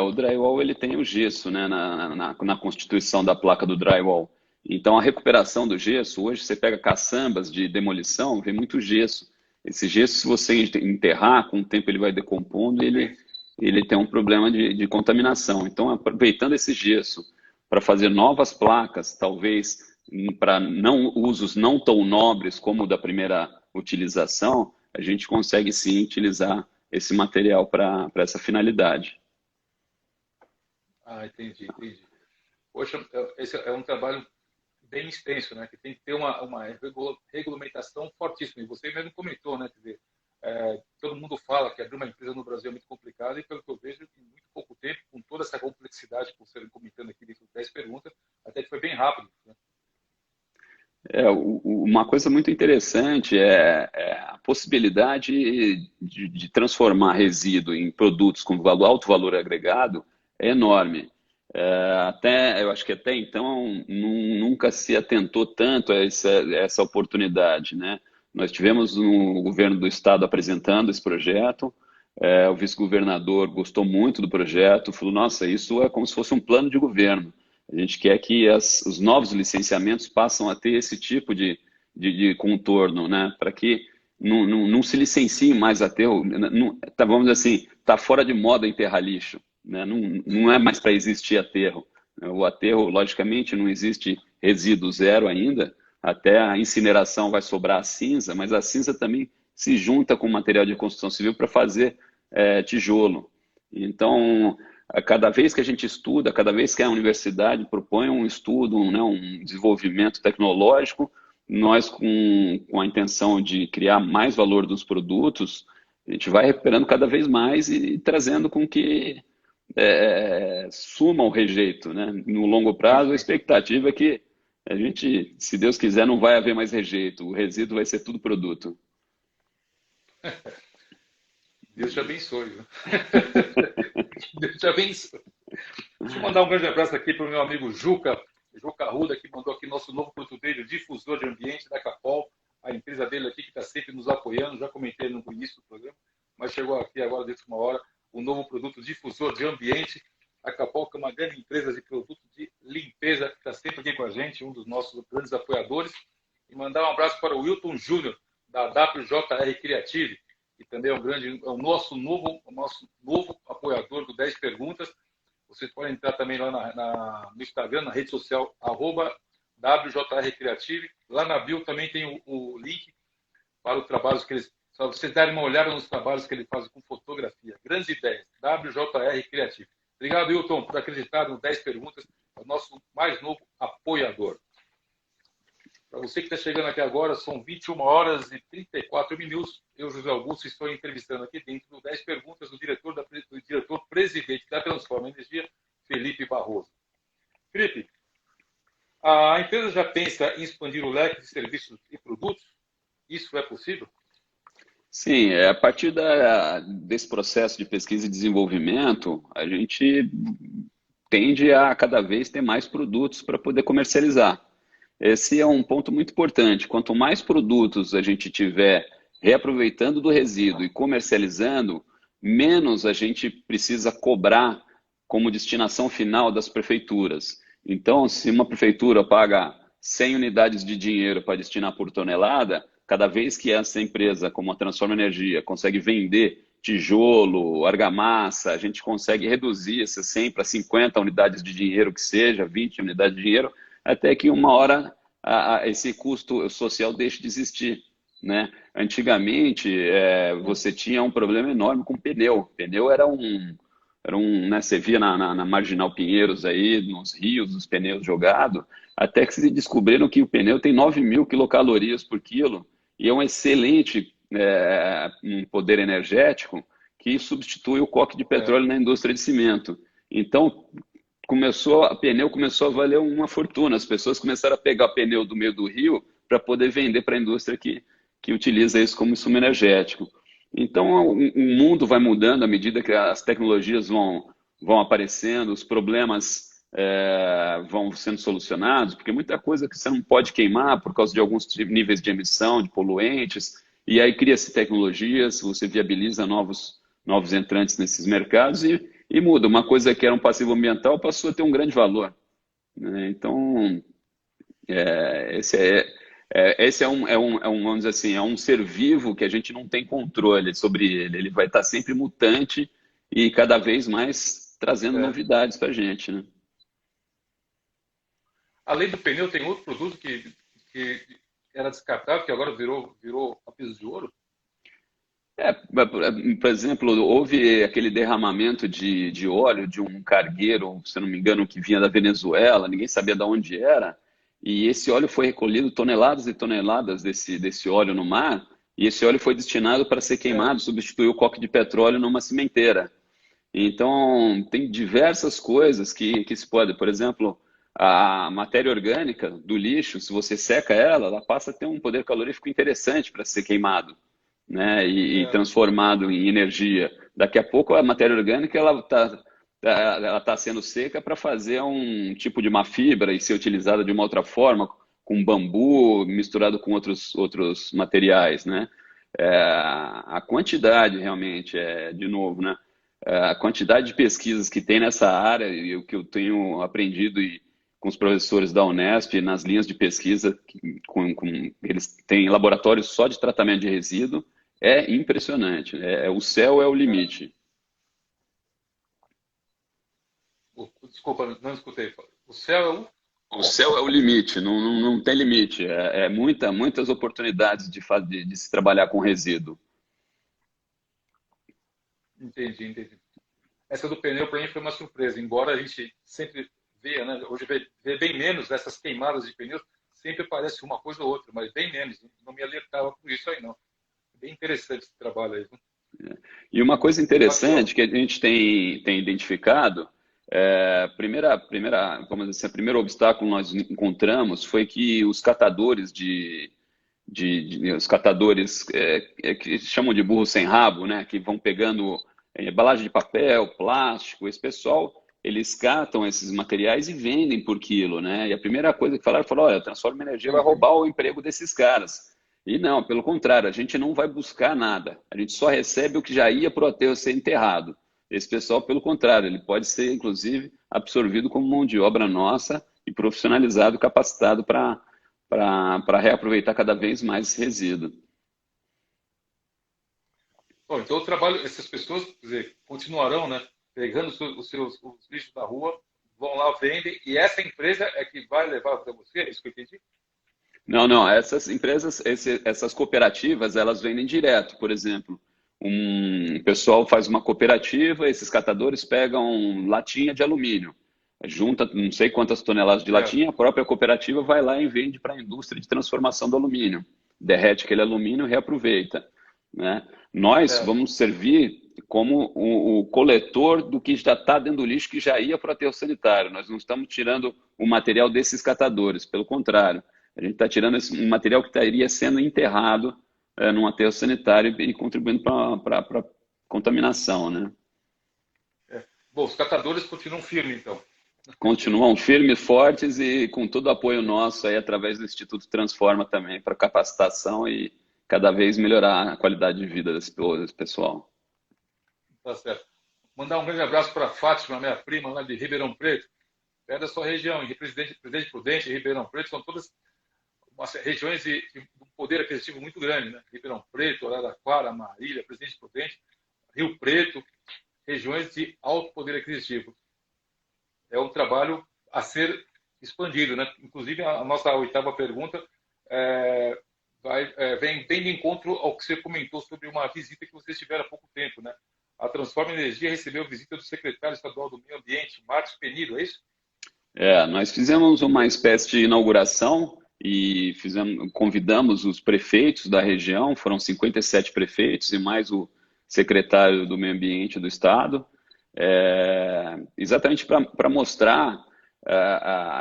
Speaker 2: o drywall, ele tem o gesso, né, na constituição da placa do drywall. Então, a recuperação do gesso, hoje você pega caçambas de demolição, vem muito gesso. Esse gesso, se você enterrar, com o tempo ele vai decompondo e ele tem um problema de contaminação. Então, aproveitando esse gesso para fazer novas placas, talvez para usos não tão nobres como o da primeira utilização, a gente consegue sim utilizar esse material para essa finalidade.
Speaker 1: Entendi. Poxa, esse é um trabalho bem extenso, né? Que tem que ter uma regulamentação fortíssima. E você mesmo comentou, né? Quer dizer, todo mundo fala que abrir uma empresa no Brasil é muito complicado, e pelo que eu vejo, em muito pouco tempo, com toda essa complexidade que você comentando aqui dentro de 10 perguntas, até que foi bem rápido, né?
Speaker 2: Uma coisa muito interessante é a possibilidade de transformar resíduo em produtos com alto valor agregado é enorme. Eu acho que até então nunca se atentou tanto a essa oportunidade, né? Nós tivemos no governo do estado apresentando esse projeto, o vice-governador gostou muito do projeto, falou, nossa, isso é como se fosse um plano de governo. A gente quer que os novos licenciamentos passem a ter esse tipo de contorno, né? Para que não se licencie mais aterro. Vamos dizer assim, está fora de moda enterrar lixo, né? Não é mais para existir aterro. O aterro, logicamente, não existe resíduo zero ainda, até a incineração vai sobrar a cinza, mas a cinza também se junta com material de construção civil para fazer tijolo. Então, cada vez que a gente estuda, cada vez que a universidade propõe um estudo, né, um desenvolvimento tecnológico, nós, com a intenção de criar mais valor dos produtos, a gente vai recuperando cada vez mais e trazendo com que suma o rejeito, né? No longo prazo, a expectativa é que a gente, se Deus quiser, não vai haver mais rejeito. O resíduo vai ser tudo produto.
Speaker 1: Deus te abençoe. Deus te abençoe. Deixa eu mandar um grande abraço aqui para o meu amigo Juca Arruda, que mandou aqui nosso novo produto dele, difusor de ambiente da Capol, a empresa dele aqui que está sempre nos apoiando. Já comentei no início do programa, mas chegou aqui agora dentro de uma hora o novo produto difusor de ambiente. A Capol, que é uma grande empresa de produto de limpeza, que está sempre aqui com a gente, um dos nossos grandes apoiadores. E mandar um abraço para o Wilton Júnior, da WJR Creative, que também é o nosso novo apoiador do 10 Perguntas. Vocês podem entrar também lá no Instagram, na rede social, @WJR Creative. Lá na bio também tem o link para os trabalhos que eles... Só vocês darem uma olhada nos trabalhos que ele faz com fotografia. Grandes ideias. WJR Creative. Obrigado, Wilton, por acreditar no 10 Perguntas. É o nosso mais novo apoiador. Para você que está chegando aqui agora, são 21 horas e 34 minutos. Eu, José Augusto, estou entrevistando aqui dentro do 10 Perguntas do diretor-presidente da Transforma Energia, Felipe Barroso. Felipe, a empresa já pensa em expandir o leque de serviços e produtos? Isso é possível?
Speaker 2: Sim, a partir desse processo de pesquisa e desenvolvimento, a gente tende a cada vez ter mais produtos para poder comercializar. Esse é um ponto muito importante. Quanto mais produtos a gente tiver reaproveitando do resíduo e comercializando, menos a gente precisa cobrar como destinação final das prefeituras. Então, se uma prefeitura paga 100 unidades de dinheiro para destinar por tonelada, cada vez que essa empresa, como a Transforma Energia, consegue vender tijolo, argamassa, a gente consegue reduzir esse 100 para 50 unidades de dinheiro que seja, 20 unidades de dinheiro, até que uma hora esse custo social deixe de existir, né? Antigamente, você tinha um problema enorme com pneu. Pneu né, você via na Marginal Pinheiros aí, nos rios, os pneus jogados, até que se descobriram que o pneu tem 9.000 quilocalorias por quilo e é um excelente um poder energético que substitui o coque de
Speaker 1: É,
Speaker 2: petróleo na indústria de cimento. Então, pneu começou a valer uma fortuna. As pessoas começaram a pegar pneu do meio do rio para poder vender para a indústria que utiliza isso como insumo energético. Então, o mundo vai mudando à medida que as tecnologias vão aparecendo, os problemas vão sendo solucionados, porque muita coisa que você não pode queimar por causa de alguns níveis de emissão, de poluentes, e aí cria-se tecnologias, você viabiliza novos entrantes nesses mercados e muda. Uma coisa que era um passivo ambiental passou a ter um grande valor, né? Então, esse vamos dizer assim, é um ser vivo que a gente não tem controle sobre ele. Ele vai estar sempre mutante e cada vez mais trazendo
Speaker 1: é.
Speaker 2: novidades para a gente, né?
Speaker 1: Além do pneu, tem outro produto que era descartável, que agora virou a piso de ouro?
Speaker 2: Por exemplo, houve aquele derramamento de óleo de um cargueiro, se não me engano, que vinha da Venezuela, ninguém sabia de onde era, e esse óleo foi recolhido, toneladas e toneladas desse óleo no mar, e esse óleo foi destinado para ser
Speaker 1: É,
Speaker 2: queimado, substituir o coque de petróleo numa cimenteira. Então, tem diversas coisas que se pode. Por exemplo, a matéria orgânica do lixo, se você seca ela, ela passa a ter um poder calorífico interessante para ser queimado, né? E
Speaker 1: é,
Speaker 2: transformado em energia. Daqui a pouco a matéria orgânica ela tá sendo seca para fazer um tipo de uma fibra e ser utilizada de uma outra forma, com bambu misturado com outros materiais, né? A quantidade realmente de novo, né? A quantidade de pesquisas que tem nessa área e o que eu tenho aprendido com os professores da Unesp nas linhas de pesquisa, eles têm laboratórios só de tratamento de resíduo, é impressionante. O céu é o
Speaker 1: é.
Speaker 2: limite.
Speaker 1: Desculpa, não escutei. O céu é o.
Speaker 2: O céu é o limite, não tem limite. Muitas oportunidades de se trabalhar com resíduo.
Speaker 1: Entendi. Essa do pneu para mim foi uma surpresa, embora a gente sempre veja, né? Hoje vê bem menos dessas queimadas de pneus, sempre parece uma coisa ou outra, mas bem menos. Não me alertava por isso aí, não. Bem interessante esse trabalho aí. Viu?
Speaker 2: E uma coisa
Speaker 1: Aqui, ó.
Speaker 2: interessante que a gente tem identificado, vamos dizer assim, o primeiro obstáculo que nós encontramos foi que os catadores os catadores que chamam de burro sem rabo, né, que vão pegando embalagem de papel, plástico, esse pessoal, eles catam esses materiais e vendem por quilo, né? E a primeira coisa que falaram, olha, a Transforma Energia vai
Speaker 1: Uhum.
Speaker 2: roubar o emprego desses caras. E não, pelo contrário, a gente não vai buscar nada. A gente só recebe o que já ia para o aterro ser enterrado. Esse pessoal, pelo contrário, ele pode ser, inclusive, absorvido como mão de obra nossa e profissionalizado, capacitado para reaproveitar cada vez mais esse resíduo.
Speaker 1: Bom, então o trabalho, essas pessoas, quer dizer, continuarão, né? Pegando os lixos da rua, vão lá, vendem, e essa empresa é que vai levar para você, é isso que eu entendi?
Speaker 2: Não, essas empresas, essas cooperativas, elas vendem direto. Por exemplo, um pessoal faz uma cooperativa, esses catadores pegam latinha de alumínio, junta não sei quantas toneladas de
Speaker 1: Certo,
Speaker 2: latinha, a própria cooperativa vai lá e vende para a indústria de transformação do alumínio. Derrete aquele alumínio e reaproveita, né? Nós
Speaker 1: certo.
Speaker 2: vamos servir como o coletor do que já está dentro do lixo que já ia para o aterro sanitário. Nós não estamos tirando o material desses catadores, pelo contrário. A gente está tirando um material que estaria sendo enterrado num aterro sanitário e contribuindo para a contaminação, né?
Speaker 1: Bom, os catadores continuam firmes, então.
Speaker 2: Continuam firmes, fortes e com todo o apoio nosso aí através do Instituto Transforma também para capacitação e cada vez melhorar a qualidade de vida desse pessoal.
Speaker 1: Tá certo. Mandar um grande abraço para a Fátima, minha prima, lá de Ribeirão Preto, é da sua região, em Presidente Prudente e Ribeirão Preto, são todas regiões de um poder aquisitivo muito grande, né? Ribeirão Preto, Araraquara, Marília, Presidente Prudente, Rio Preto, regiões de alto poder aquisitivo. É um trabalho a ser expandido, né? Inclusive, a nossa oitava pergunta vem de encontro ao que você comentou sobre uma visita que vocês tiveram há pouco tempo, né? A Transforma Energia recebeu a visita do secretário estadual do Meio Ambiente, Marcos Penido, é isso?
Speaker 2: Nós fizemos uma espécie de inauguração e convidamos os prefeitos da região, foram 57 prefeitos e mais o secretário do Meio Ambiente do Estado, exatamente para mostrar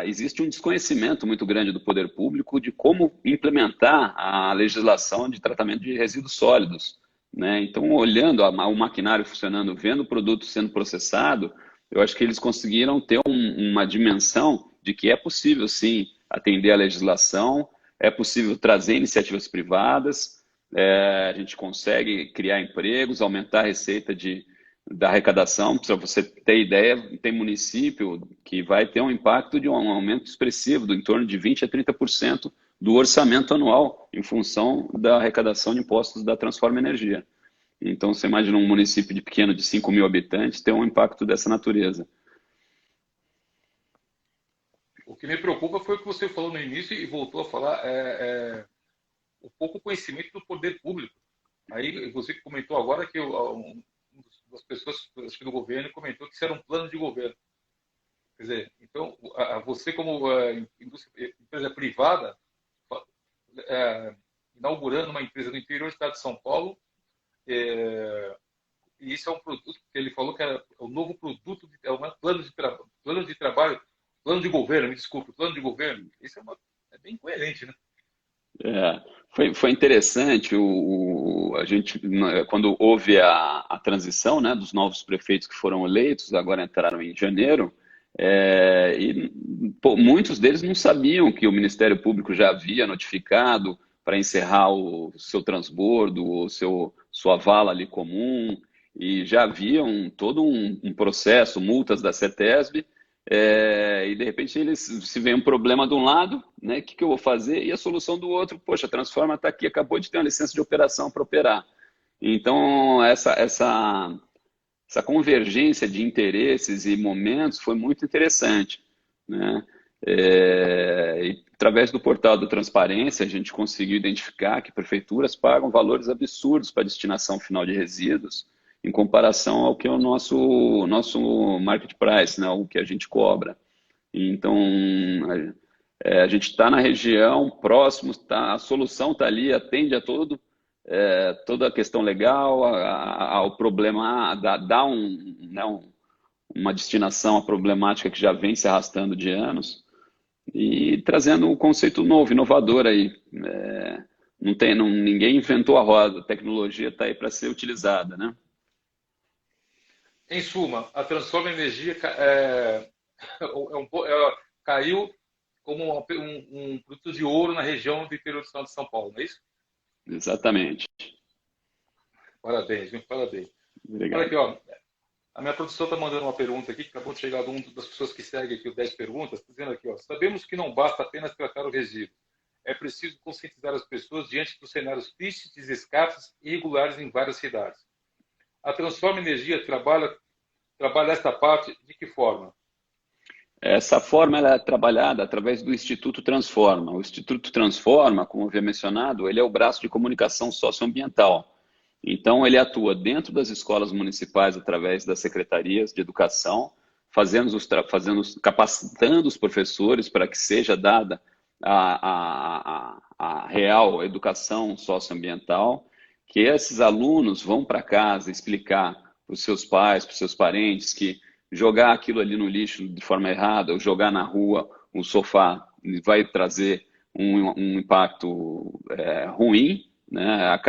Speaker 2: existe um desconhecimento muito grande do poder público de como implementar a legislação de tratamento de resíduos sólidos, né? Então, olhando o maquinário funcionando, vendo o produto sendo processado, eu acho que eles conseguiram ter uma dimensão de que é possível, sim, atender a legislação, é possível trazer iniciativas privadas, a gente consegue criar empregos, aumentar a receita da arrecadação. Para você ter ideia, tem município que vai ter um impacto de um aumento expressivo, em torno de 20% a 30% do orçamento anual, em função da arrecadação de impostos da Transforma Energia. Então, você imagina um município pequeno de 5 mil habitantes ter um impacto dessa natureza.
Speaker 1: O que me preocupa foi o que você falou no início e voltou a falar, o pouco conhecimento do poder público. Aí você comentou agora que das pessoas, acho que do governo, comentou que isso era um plano de governo. Quer dizer, então, você como empresa privada, inaugurando uma empresa no interior do estado de São Paulo, e isso é um produto que ele falou que era o novo produto, é um plano de trabalho, plano de governo, me desculpe, plano de governo. Isso é bem coerente, né?
Speaker 2: Foi interessante a gente, quando houve a transição, né, dos novos prefeitos que foram eleitos, agora entraram em janeiro, muitos deles não sabiam que o Ministério Público já havia notificado para encerrar o seu transbordo, sua vala ali comum, e já havia todo um processo, multas da CETESB, e de repente se vem um problema de um lado, né? O que eu vou fazer? E a solução do outro, poxa, a Transforma está aqui, acabou de ter uma licença de operação para operar. Então, essa convergência de interesses e momentos foi muito interessante, né? E através do portal da transparência, a gente conseguiu identificar que prefeituras pagam valores absurdos para a destinação final de resíduos, em comparação ao que é o nosso market price, né, o que a gente cobra. Então, a gente está na região, próximo, a solução está ali, atende a toda a questão legal, ao problema, dá uma destinação à problemática que já vem se arrastando de anos, e trazendo um conceito novo, inovador aí. Ninguém inventou a roda, a tecnologia está aí para ser utilizada, né?
Speaker 1: Em suma, a Transforma Energia caiu como um produto de ouro na região do interior do estado de São Paulo, não é isso?
Speaker 2: Exatamente.
Speaker 1: Parabéns, viu? Parabéns.
Speaker 2: Obrigado.
Speaker 1: Olha aqui, ó. A minha produção está mandando uma pergunta aqui, que acabou de chegar de uma das pessoas que segue aqui o 10 perguntas, dizendo aqui, ó, sabemos que não basta apenas tratar o resíduo. É preciso conscientizar as pessoas diante dos cenários tristes de descartes irregulares em várias cidades. A Transforma Energia trabalha esta parte de que forma?
Speaker 2: Essa forma ela é trabalhada através do Instituto Transforma. O Instituto Transforma, como eu havia mencionado, ele é o braço de comunicação socioambiental. Então, ele atua dentro das escolas municipais através das secretarias de educação, capacitando os professores para que seja dada a real educação socioambiental, que esses alunos vão para casa explicar para os seus pais, para os seus parentes, que jogar aquilo ali no lixo de forma errada, ou jogar na rua um sofá vai trazer um impacto ruim, né?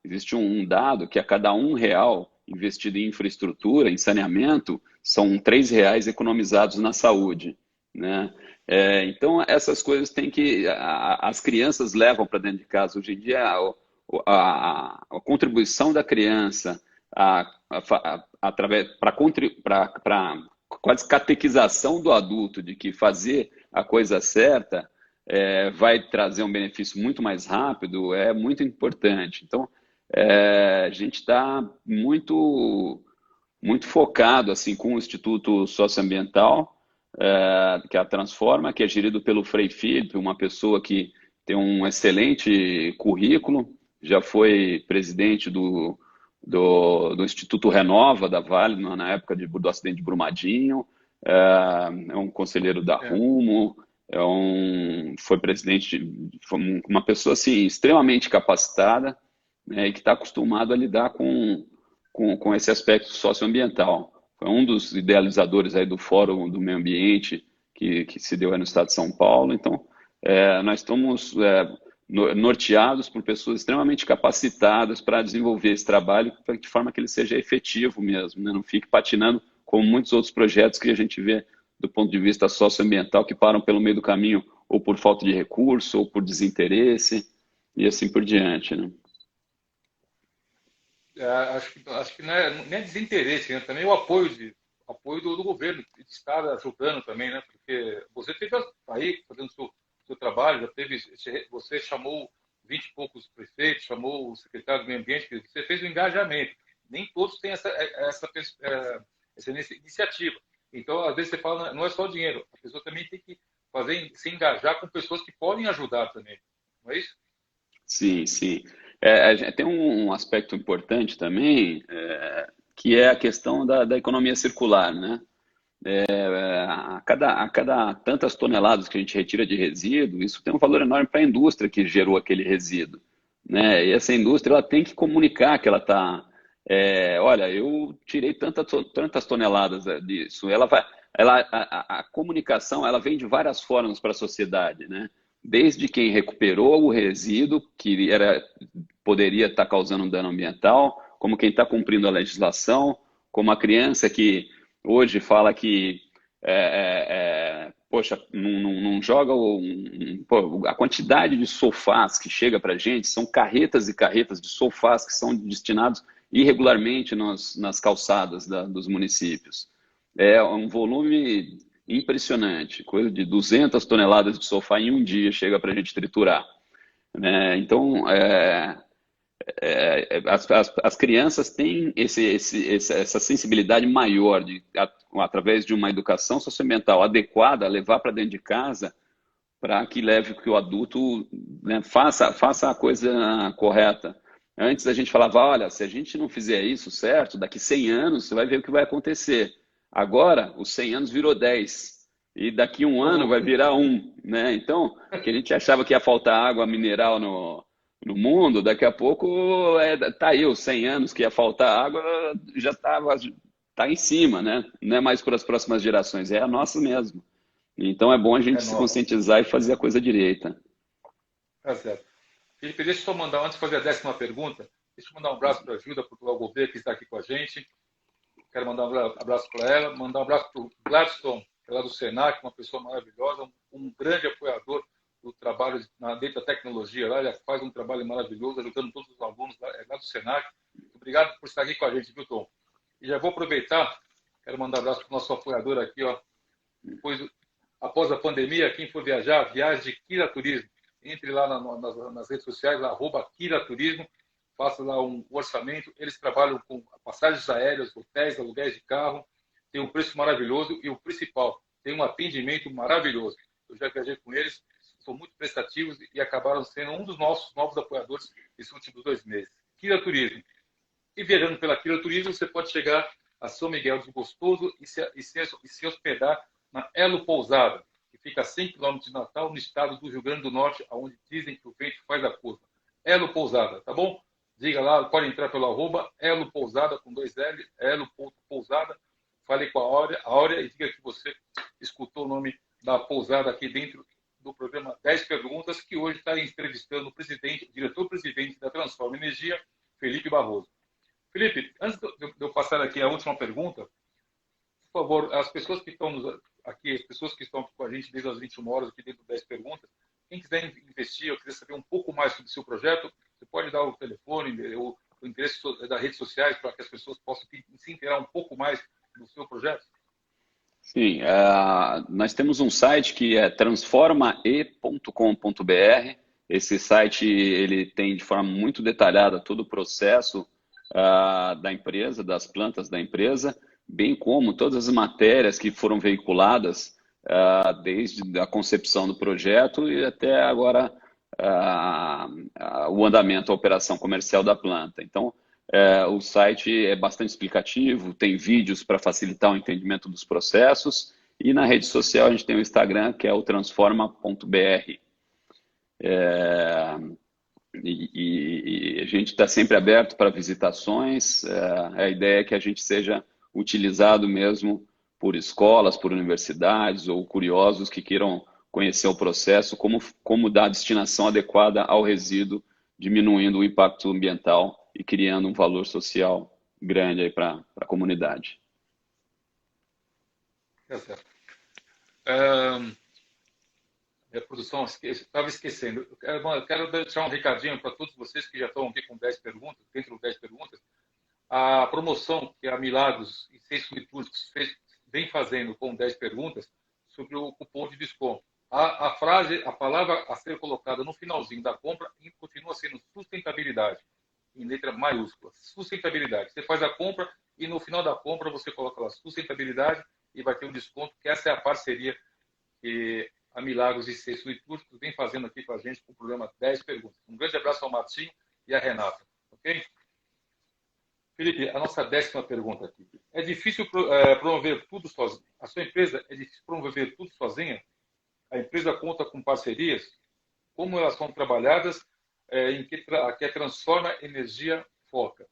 Speaker 2: Existe um dado que a cada R$ 1 investido em infraestrutura, em saneamento, são R$ 3 economizados na saúde, né? Então, essas coisas tem que... As crianças levam para dentro de casa. Hoje em dia, a contribuição da criança através para quase catequização do adulto de que fazer a coisa certa vai trazer um benefício muito mais rápido, é muito importante. Então, a gente está muito focado assim com o Instituto Socioambiental, que é a Transforma, que é gerido pelo Frei Felipe, uma pessoa que tem um excelente currículo, já foi presidente do Instituto Renova da Vale na época do acidente de Brumadinho, é um conselheiro da Rumo, foi presidente, foi uma pessoa assim, extremamente capacitada, né, e que está acostumado a lidar com esse aspecto socioambiental. Foi um dos idealizadores aí do Fórum do Meio Ambiente que se deu aí no estado de São Paulo. Então, nós estamos norteados por pessoas extremamente capacitadas para desenvolver esse trabalho de forma que ele seja efetivo mesmo, né? Não fique patinando como muitos outros projetos que a gente vê do ponto de vista socioambiental que param pelo meio do caminho ou por falta de recurso ou por desinteresse e assim por diante, né?
Speaker 1: Acho que não é, nem é desinteresse, né? Também o apoio do governo, de estar ajudando também, né? Porque você teve aí fazendo o seu trabalho, já teve, você chamou 20 e poucos prefeitos, chamou o secretário do Meio Ambiente, você fez o engajamento. Nem todos têm essa iniciativa. Então, às vezes você fala, não é só dinheiro, a pessoa também tem que se engajar com pessoas que podem ajudar também, não é isso?
Speaker 2: Sim, sim. Tem um aspecto importante também, que é a questão da economia circular, né? A cada tantas toneladas que a gente retira de resíduo, isso tem um valor enorme para a indústria que gerou aquele resíduo, né? E essa indústria ela tem que comunicar que ela está, olha, eu tirei tantas toneladas disso. A comunicação ela vem de várias formas para a sociedade, né? Desde quem recuperou o resíduo poderia estar causando um dano ambiental, como quem está cumprindo a legislação, como a criança que hoje fala que poxa, não joga a quantidade de sofás que chega para a gente, são carretas e carretas de sofás que são destinados irregularmente nas calçadas dos municípios. É um volume impressionante, coisa de 200 toneladas de sofá em um dia chega para a gente triturar, né? Então, as crianças têm essa sensibilidade maior através de uma educação socioambiental adequada, levar para dentro de casa para que o adulto, né, faça a coisa correta. Antes a gente falava, olha, se a gente não fizer isso certo, daqui 100 anos você vai ver o que vai acontecer. Agora, os 100 anos virou 10. E daqui um ano vai virar 1, né? Então, que a gente achava que ia faltar água mineral no mundo, daqui a pouco tá aí os 100 anos que ia faltar água, já tá em cima, né? Não é mais para as próximas gerações, é a nossa mesmo. Então é bom a gente
Speaker 1: É
Speaker 2: se
Speaker 1: nova.
Speaker 2: conscientizar e fazer a coisa direita.
Speaker 1: Tá certo. Felipe, deixa eu só mandar, antes de fazer a 10ª pergunta, deixa eu mandar um abraço para a Gilda Portugal Gouveia, que está aqui com a gente. Quero mandar um abraço para ela, mandar um abraço para o Gladstone, que é lá do Senac, uma pessoa maravilhosa, um grande apoiador do trabalho dentro da tecnologia lá, ele faz um trabalho maravilhoso, ajudando todos os alunos lá do Senac. Obrigado por estar aqui com a gente, viu, Tom? E já vou aproveitar, quero mandar um abraço para o nosso apoiador aqui, ó. Após a pandemia, quem for viajar, viagem de Kira Turismo. Entre lá nas redes sociais, @Kira Turismo, faça lá um orçamento. Eles trabalham com passagens aéreas, hotéis, aluguéis de carro, tem um preço maravilhoso e o principal, tem um atendimento maravilhoso. Eu já viajei com eles, são muito prestativos e acabaram sendo um dos nossos novos apoiadores nesses últimos 2 meses. Kira Turismo. E viajando pela Kira Turismo, você pode chegar a São Miguel do Gostoso e se hospedar na Elo Pousada, que fica a 100 quilômetros de Natal, no estado do Rio Grande do Norte, onde dizem que o vento faz a curva. Elo Pousada, tá bom? Diga lá, pode entrar pelo @Elo Pousada, com 2 L, elo.pousada. Fale com a Áurea e diga que você escutou o nome da pousada aqui dentro do programa 10 Perguntas, que hoje está entrevistando o diretor-presidente da Transforma Energia, Felipe Barroso. Felipe, antes de eu passar aqui a última pergunta, por favor, as pessoas que estão aqui, as pessoas que estão com a gente desde as 21 horas aqui dentro do 10 Perguntas, quem quiser investir ou quiser saber um pouco mais sobre o seu projeto, você pode dar o telefone, o endereço das redes sociais para que as pessoas possam se inteirar um pouco mais do seu projeto?
Speaker 2: Sim, nós temos um site que é transformae.com.br. Esse site ele tem de forma muito detalhada todo o processo da empresa, das plantas da empresa, bem como todas as matérias que foram veiculadas desde a concepção do projeto e até agora o andamento, a operação comercial da planta. Então, o site é bastante explicativo, tem vídeos para facilitar o entendimento dos processos e na rede social a gente tem o Instagram, que é o transforma.br. E a gente está sempre aberto para visitações. A ideia é que a gente seja utilizado mesmo por escolas, por universidades ou curiosos que queiram conhecer o processo, como dar a destinação adequada ao resíduo, diminuindo o impacto ambiental e criando um valor social grande aí para a comunidade.
Speaker 1: É certo. A produção, estava esquecendo. Eu quero deixar um recadinho para todos vocês que já estão aqui com 10 perguntas, dentro das 10 perguntas. A promoção que a Milagros e Seis Solitudes vem fazendo com 10 perguntas sobre o cupom de desconto. A palavra a ser colocada no finalzinho da compra continua sendo sustentabilidade, em letra maiúscula. Sustentabilidade. Você faz a compra e no final da compra você coloca lá sustentabilidade e vai ter um desconto, que essa é a parceria que a Milagros e Seis Solitudes vem fazendo aqui com a gente com o programa 10 Perguntas. Um grande abraço ao Martinho e à Renata. Ok? Felipe, a nossa 10ª pergunta aqui. É difícil promover tudo sozinho? A sua empresa é difícil promover tudo sozinha? A empresa conta com parcerias? Como elas são trabalhadas? Em que a Transforma Energia foca?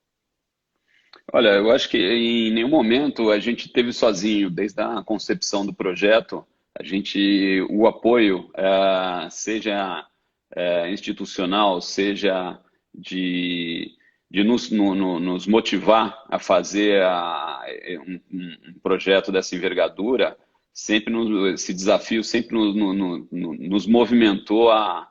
Speaker 2: Olha, eu acho que em nenhum momento a gente teve sozinho, desde a concepção do projeto, o apoio, seja institucional, seja de nos motivar a fazer um projeto dessa envergadura, esse desafio sempre nos movimentou a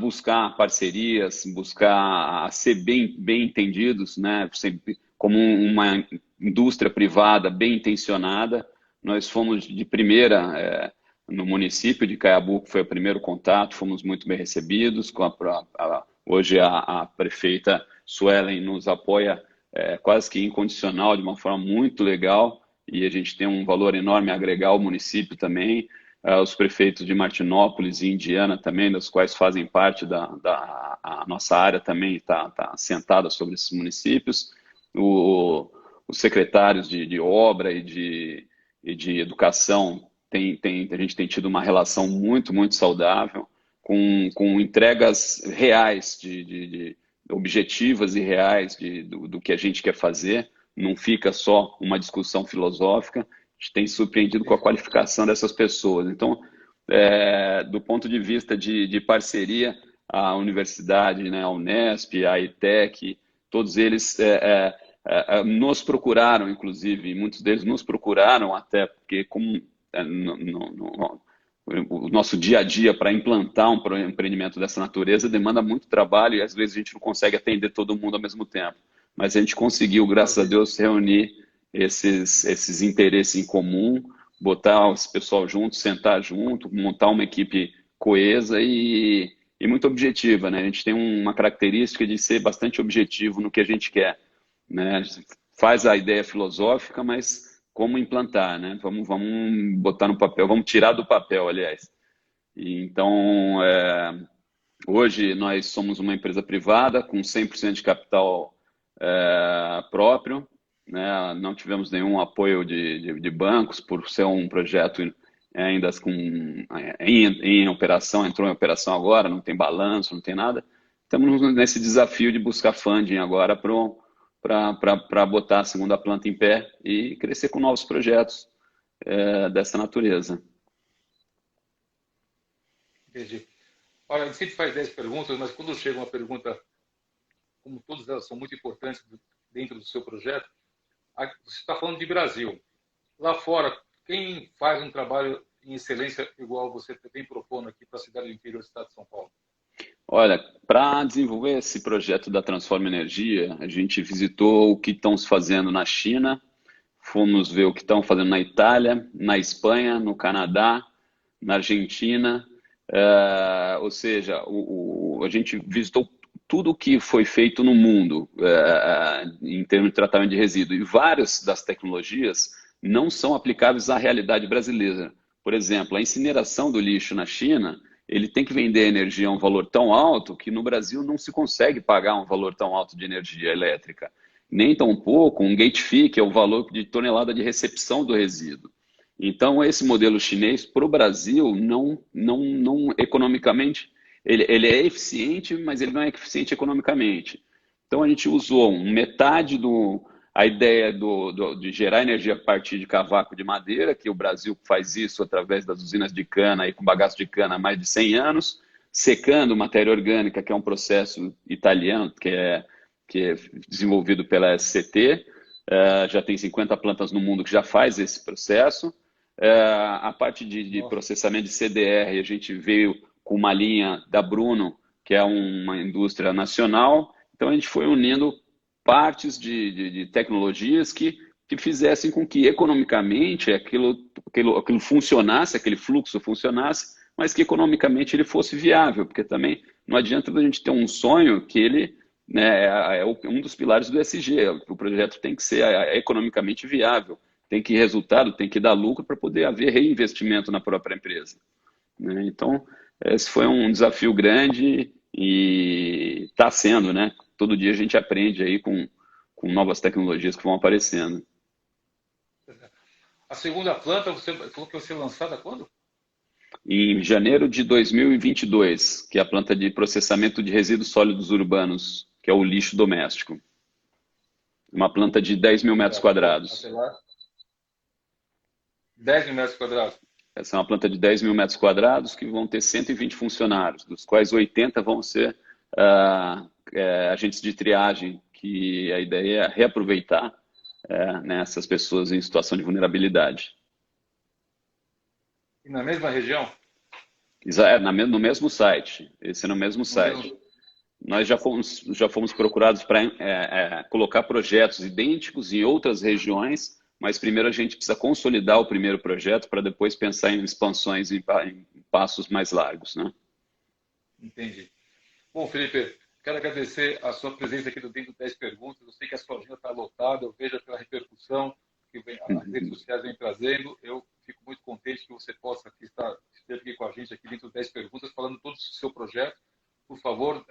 Speaker 2: buscar parcerias, buscar ser bem entendidos, né? Sempre como uma indústria privada bem intencionada. Nós fomos de primeira no município de Caiabu, que foi o primeiro contato, fomos muito bem recebidos. Hoje a prefeita Suelen nos apoia quase que incondicional, de uma forma muito legal, e a gente tem um valor enorme a agregar ao município também. Os prefeitos de Martinópolis e Indiana também, das quais fazem parte a nossa área também está assentada sobre esses municípios. Os secretários de obra e de educação, a gente tem tido uma relação muito saudável, com entregas reais, objetivas e reais do que a gente quer fazer. Não fica só uma discussão filosófica. A gente tem surpreendido com a qualificação dessas pessoas. Então, do ponto de vista de parceria, a universidade, né, a Unesp, a ITEC, todos eles nos procuraram, inclusive, muitos deles nos procuraram até porque como o nosso dia a dia para implantar um empreendimento dessa natureza demanda muito trabalho e às vezes a gente não consegue atender todo mundo ao mesmo tempo. Mas a gente conseguiu, graças a Deus, reunir esses interesses em comum, botar esse pessoal junto, sentar junto, montar uma equipe coesa e muito objetiva, né? A gente tem uma característica de ser bastante objetivo no que a gente quer, né? Faz a ideia filosófica, mas como implantar, né? Vamos botar no papel, vamos tirar do papel, aliás. Então, hoje nós somos uma empresa privada com 100% de capital próprio, né? Não tivemos nenhum apoio de bancos por ser um projeto ainda em operação, entrou em operação agora, não tem balanço, não tem nada. Estamos nesse desafio de buscar funding agora para botar a segunda planta em pé e crescer com novos projetos dessa natureza.
Speaker 1: Entendi. Olha, a gente sempre faz 10 perguntas, mas quando chega uma pergunta, como todas elas são muito importantes dentro do seu projeto, você está falando de Brasil. Lá fora, quem faz um trabalho em excelência igual você vem propondo aqui para a cidade do interior do estado de São Paulo?
Speaker 2: Olha, para desenvolver esse projeto da Transforma Energia, a gente visitou o que estão se fazendo na China, fomos ver o que estão fazendo na Itália, na Espanha, no Canadá, na Argentina, ou seja, a gente visitou tudo o que foi feito no mundo em termos de tratamento de resíduo, e várias das tecnologias não são aplicáveis à realidade brasileira. Por exemplo, a incineração do lixo na China, ele tem que vender energia a um valor tão alto que no Brasil não se consegue pagar um valor tão alto de energia elétrica. Nem tampouco um gate fee, que é o valor de tonelada de recepção do resíduo. Então, esse modelo chinês, para o Brasil, não economicamente, ele é eficiente, mas ele não é eficiente economicamente. Então, a gente usou metade a ideia de gerar energia a partir de cavaco de madeira, que o Brasil faz isso através das usinas de cana e com bagaço de cana há mais de 100 anos, secando matéria orgânica, que é um processo italiano, que é desenvolvido pela SCT, já tem 50 plantas no mundo que já faz esse processo. A parte de processamento de CDR, a gente veio com uma linha da Bruno, que é uma indústria nacional, então a gente foi unindo partes de tecnologias que fizessem com que economicamente aquilo funcionasse, aquele fluxo funcionasse, mas que economicamente ele fosse viável, porque também não adianta a gente ter um sonho que ele, né, é um dos pilares do ESG, o projeto tem que ser economicamente viável, tem que resultado, tem que dar lucro para poder haver reinvestimento na própria empresa, né? Então, esse foi um desafio grande e está sendo, né? Todo dia a gente aprende aí com novas tecnologias que vão aparecendo.
Speaker 1: A segunda planta, você falou que vai ser lançada quando?
Speaker 2: Em janeiro de 2022, que é a planta de processamento de resíduos sólidos urbanos, que é o lixo doméstico. Uma planta de 10 mil metros quadrados.
Speaker 1: 10 mil metros quadrados.
Speaker 2: Essa é uma planta de 10 mil metros quadrados que vão ter 120 funcionários, dos quais 80 vão ser agentes de triagem, que a ideia é reaproveitar essas pessoas em situação de vulnerabilidade.
Speaker 1: E na mesma região?
Speaker 2: No mesmo site. Esse é no mesmo site. Nós já fomos procurados para colocar projetos idênticos em outras regiões, mas primeiro a gente precisa consolidar o primeiro projeto para depois pensar em expansões em passos mais largos, né?
Speaker 1: Entendi. Bom, Felipe, quero agradecer a sua presença aqui dentro do 10 Perguntas. Eu sei que a sua agenda está lotada, eu vejo pela repercussão que as redes sociais vêm trazendo. Eu fico muito contente que você possa estar aqui com a gente aqui dentro do 10 Perguntas, falando todo o seu projeto. Por favor,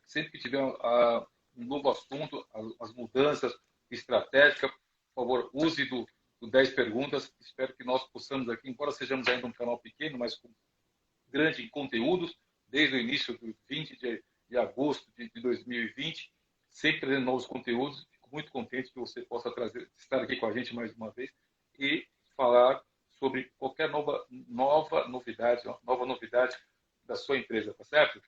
Speaker 1: sempre que tiver um novo assunto, as mudanças estratégicas, por favor, use do 10 Perguntas. Espero que nós possamos aqui, embora sejamos ainda um canal pequeno, mas com grande em conteúdos, desde o início do 20 de agosto de 2020, sempre trazendo novos conteúdos. Fico muito contente que você possa estar aqui com a gente mais uma vez e falar sobre qualquer nova novidade da sua empresa, tá certo?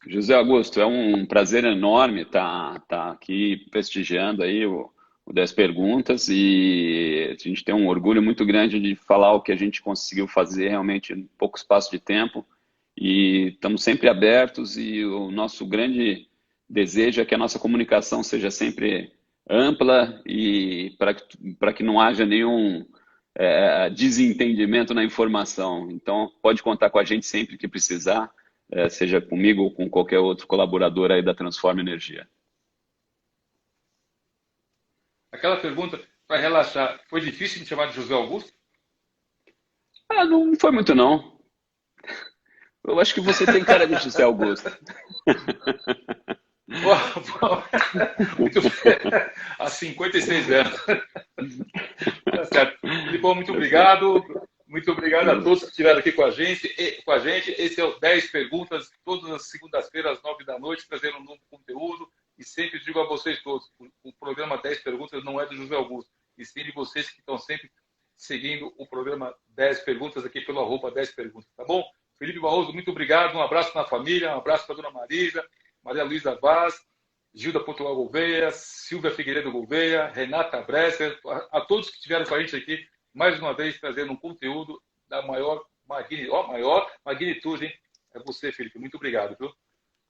Speaker 2: José Augusto, é um prazer enorme estar aqui prestigiando aí o 10 Perguntas, e a gente tem um orgulho muito grande de falar o que a gente conseguiu fazer realmente em pouco espaço de tempo, e estamos sempre abertos, e o nosso grande desejo é que a nossa comunicação seja sempre ampla e para que não haja nenhum desentendimento na informação. Então, pode contar com a gente sempre que precisar, seja comigo ou com qualquer outro colaborador aí da Transforma Energia.
Speaker 1: Aquela pergunta, para relaxar, foi difícil me chamar de José Augusto?
Speaker 2: Não foi muito, não. Eu acho que você tem cara de José Augusto.
Speaker 1: Muito há 56 anos. Tá certo. Filipão, muito obrigado. Muito obrigado a todos que estiveram aqui com a gente. Esse é o 10 Perguntas, todas as segundas-feiras, às 9 da noite, trazendo um novo conteúdo. E sempre digo a vocês todos, o programa 10 Perguntas não é do José Augusto, e sim de vocês que estão sempre seguindo o programa 10 Perguntas aqui pelo @10 Perguntas, tá bom? Felipe Barroso, muito obrigado. Um abraço na família, um abraço para a dona Marisa, Maria Luísa Vaz, Gilda Portugal Gouveia, Silvia Figueiredo Gouveia, Renata Bresser, a todos que estiveram com a gente aqui, mais uma vez trazendo um conteúdo da maior magnitude, hein? É você, Felipe. Muito obrigado, viu?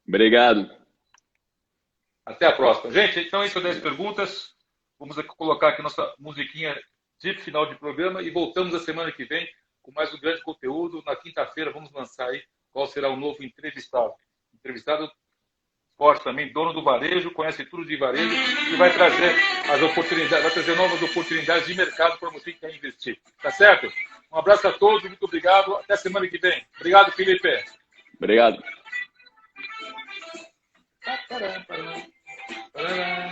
Speaker 2: Obrigado.
Speaker 1: Até a próxima. Gente, então, isso 10 perguntas. Vamos colocar aqui nossa musiquinha de final de programa e voltamos a semana que vem com mais um grande conteúdo. Na quinta-feira vamos lançar aí qual será o novo entrevistado. Entrevistado forte também, dono do varejo, conhece tudo de varejo e vai trazer as oportunidades, vai trazer novas oportunidades de mercado para você que quer investir. Tá certo? Um abraço a todos, muito obrigado. Até semana que vem. Obrigado, Felipe.
Speaker 2: Obrigado.
Speaker 1: Parará.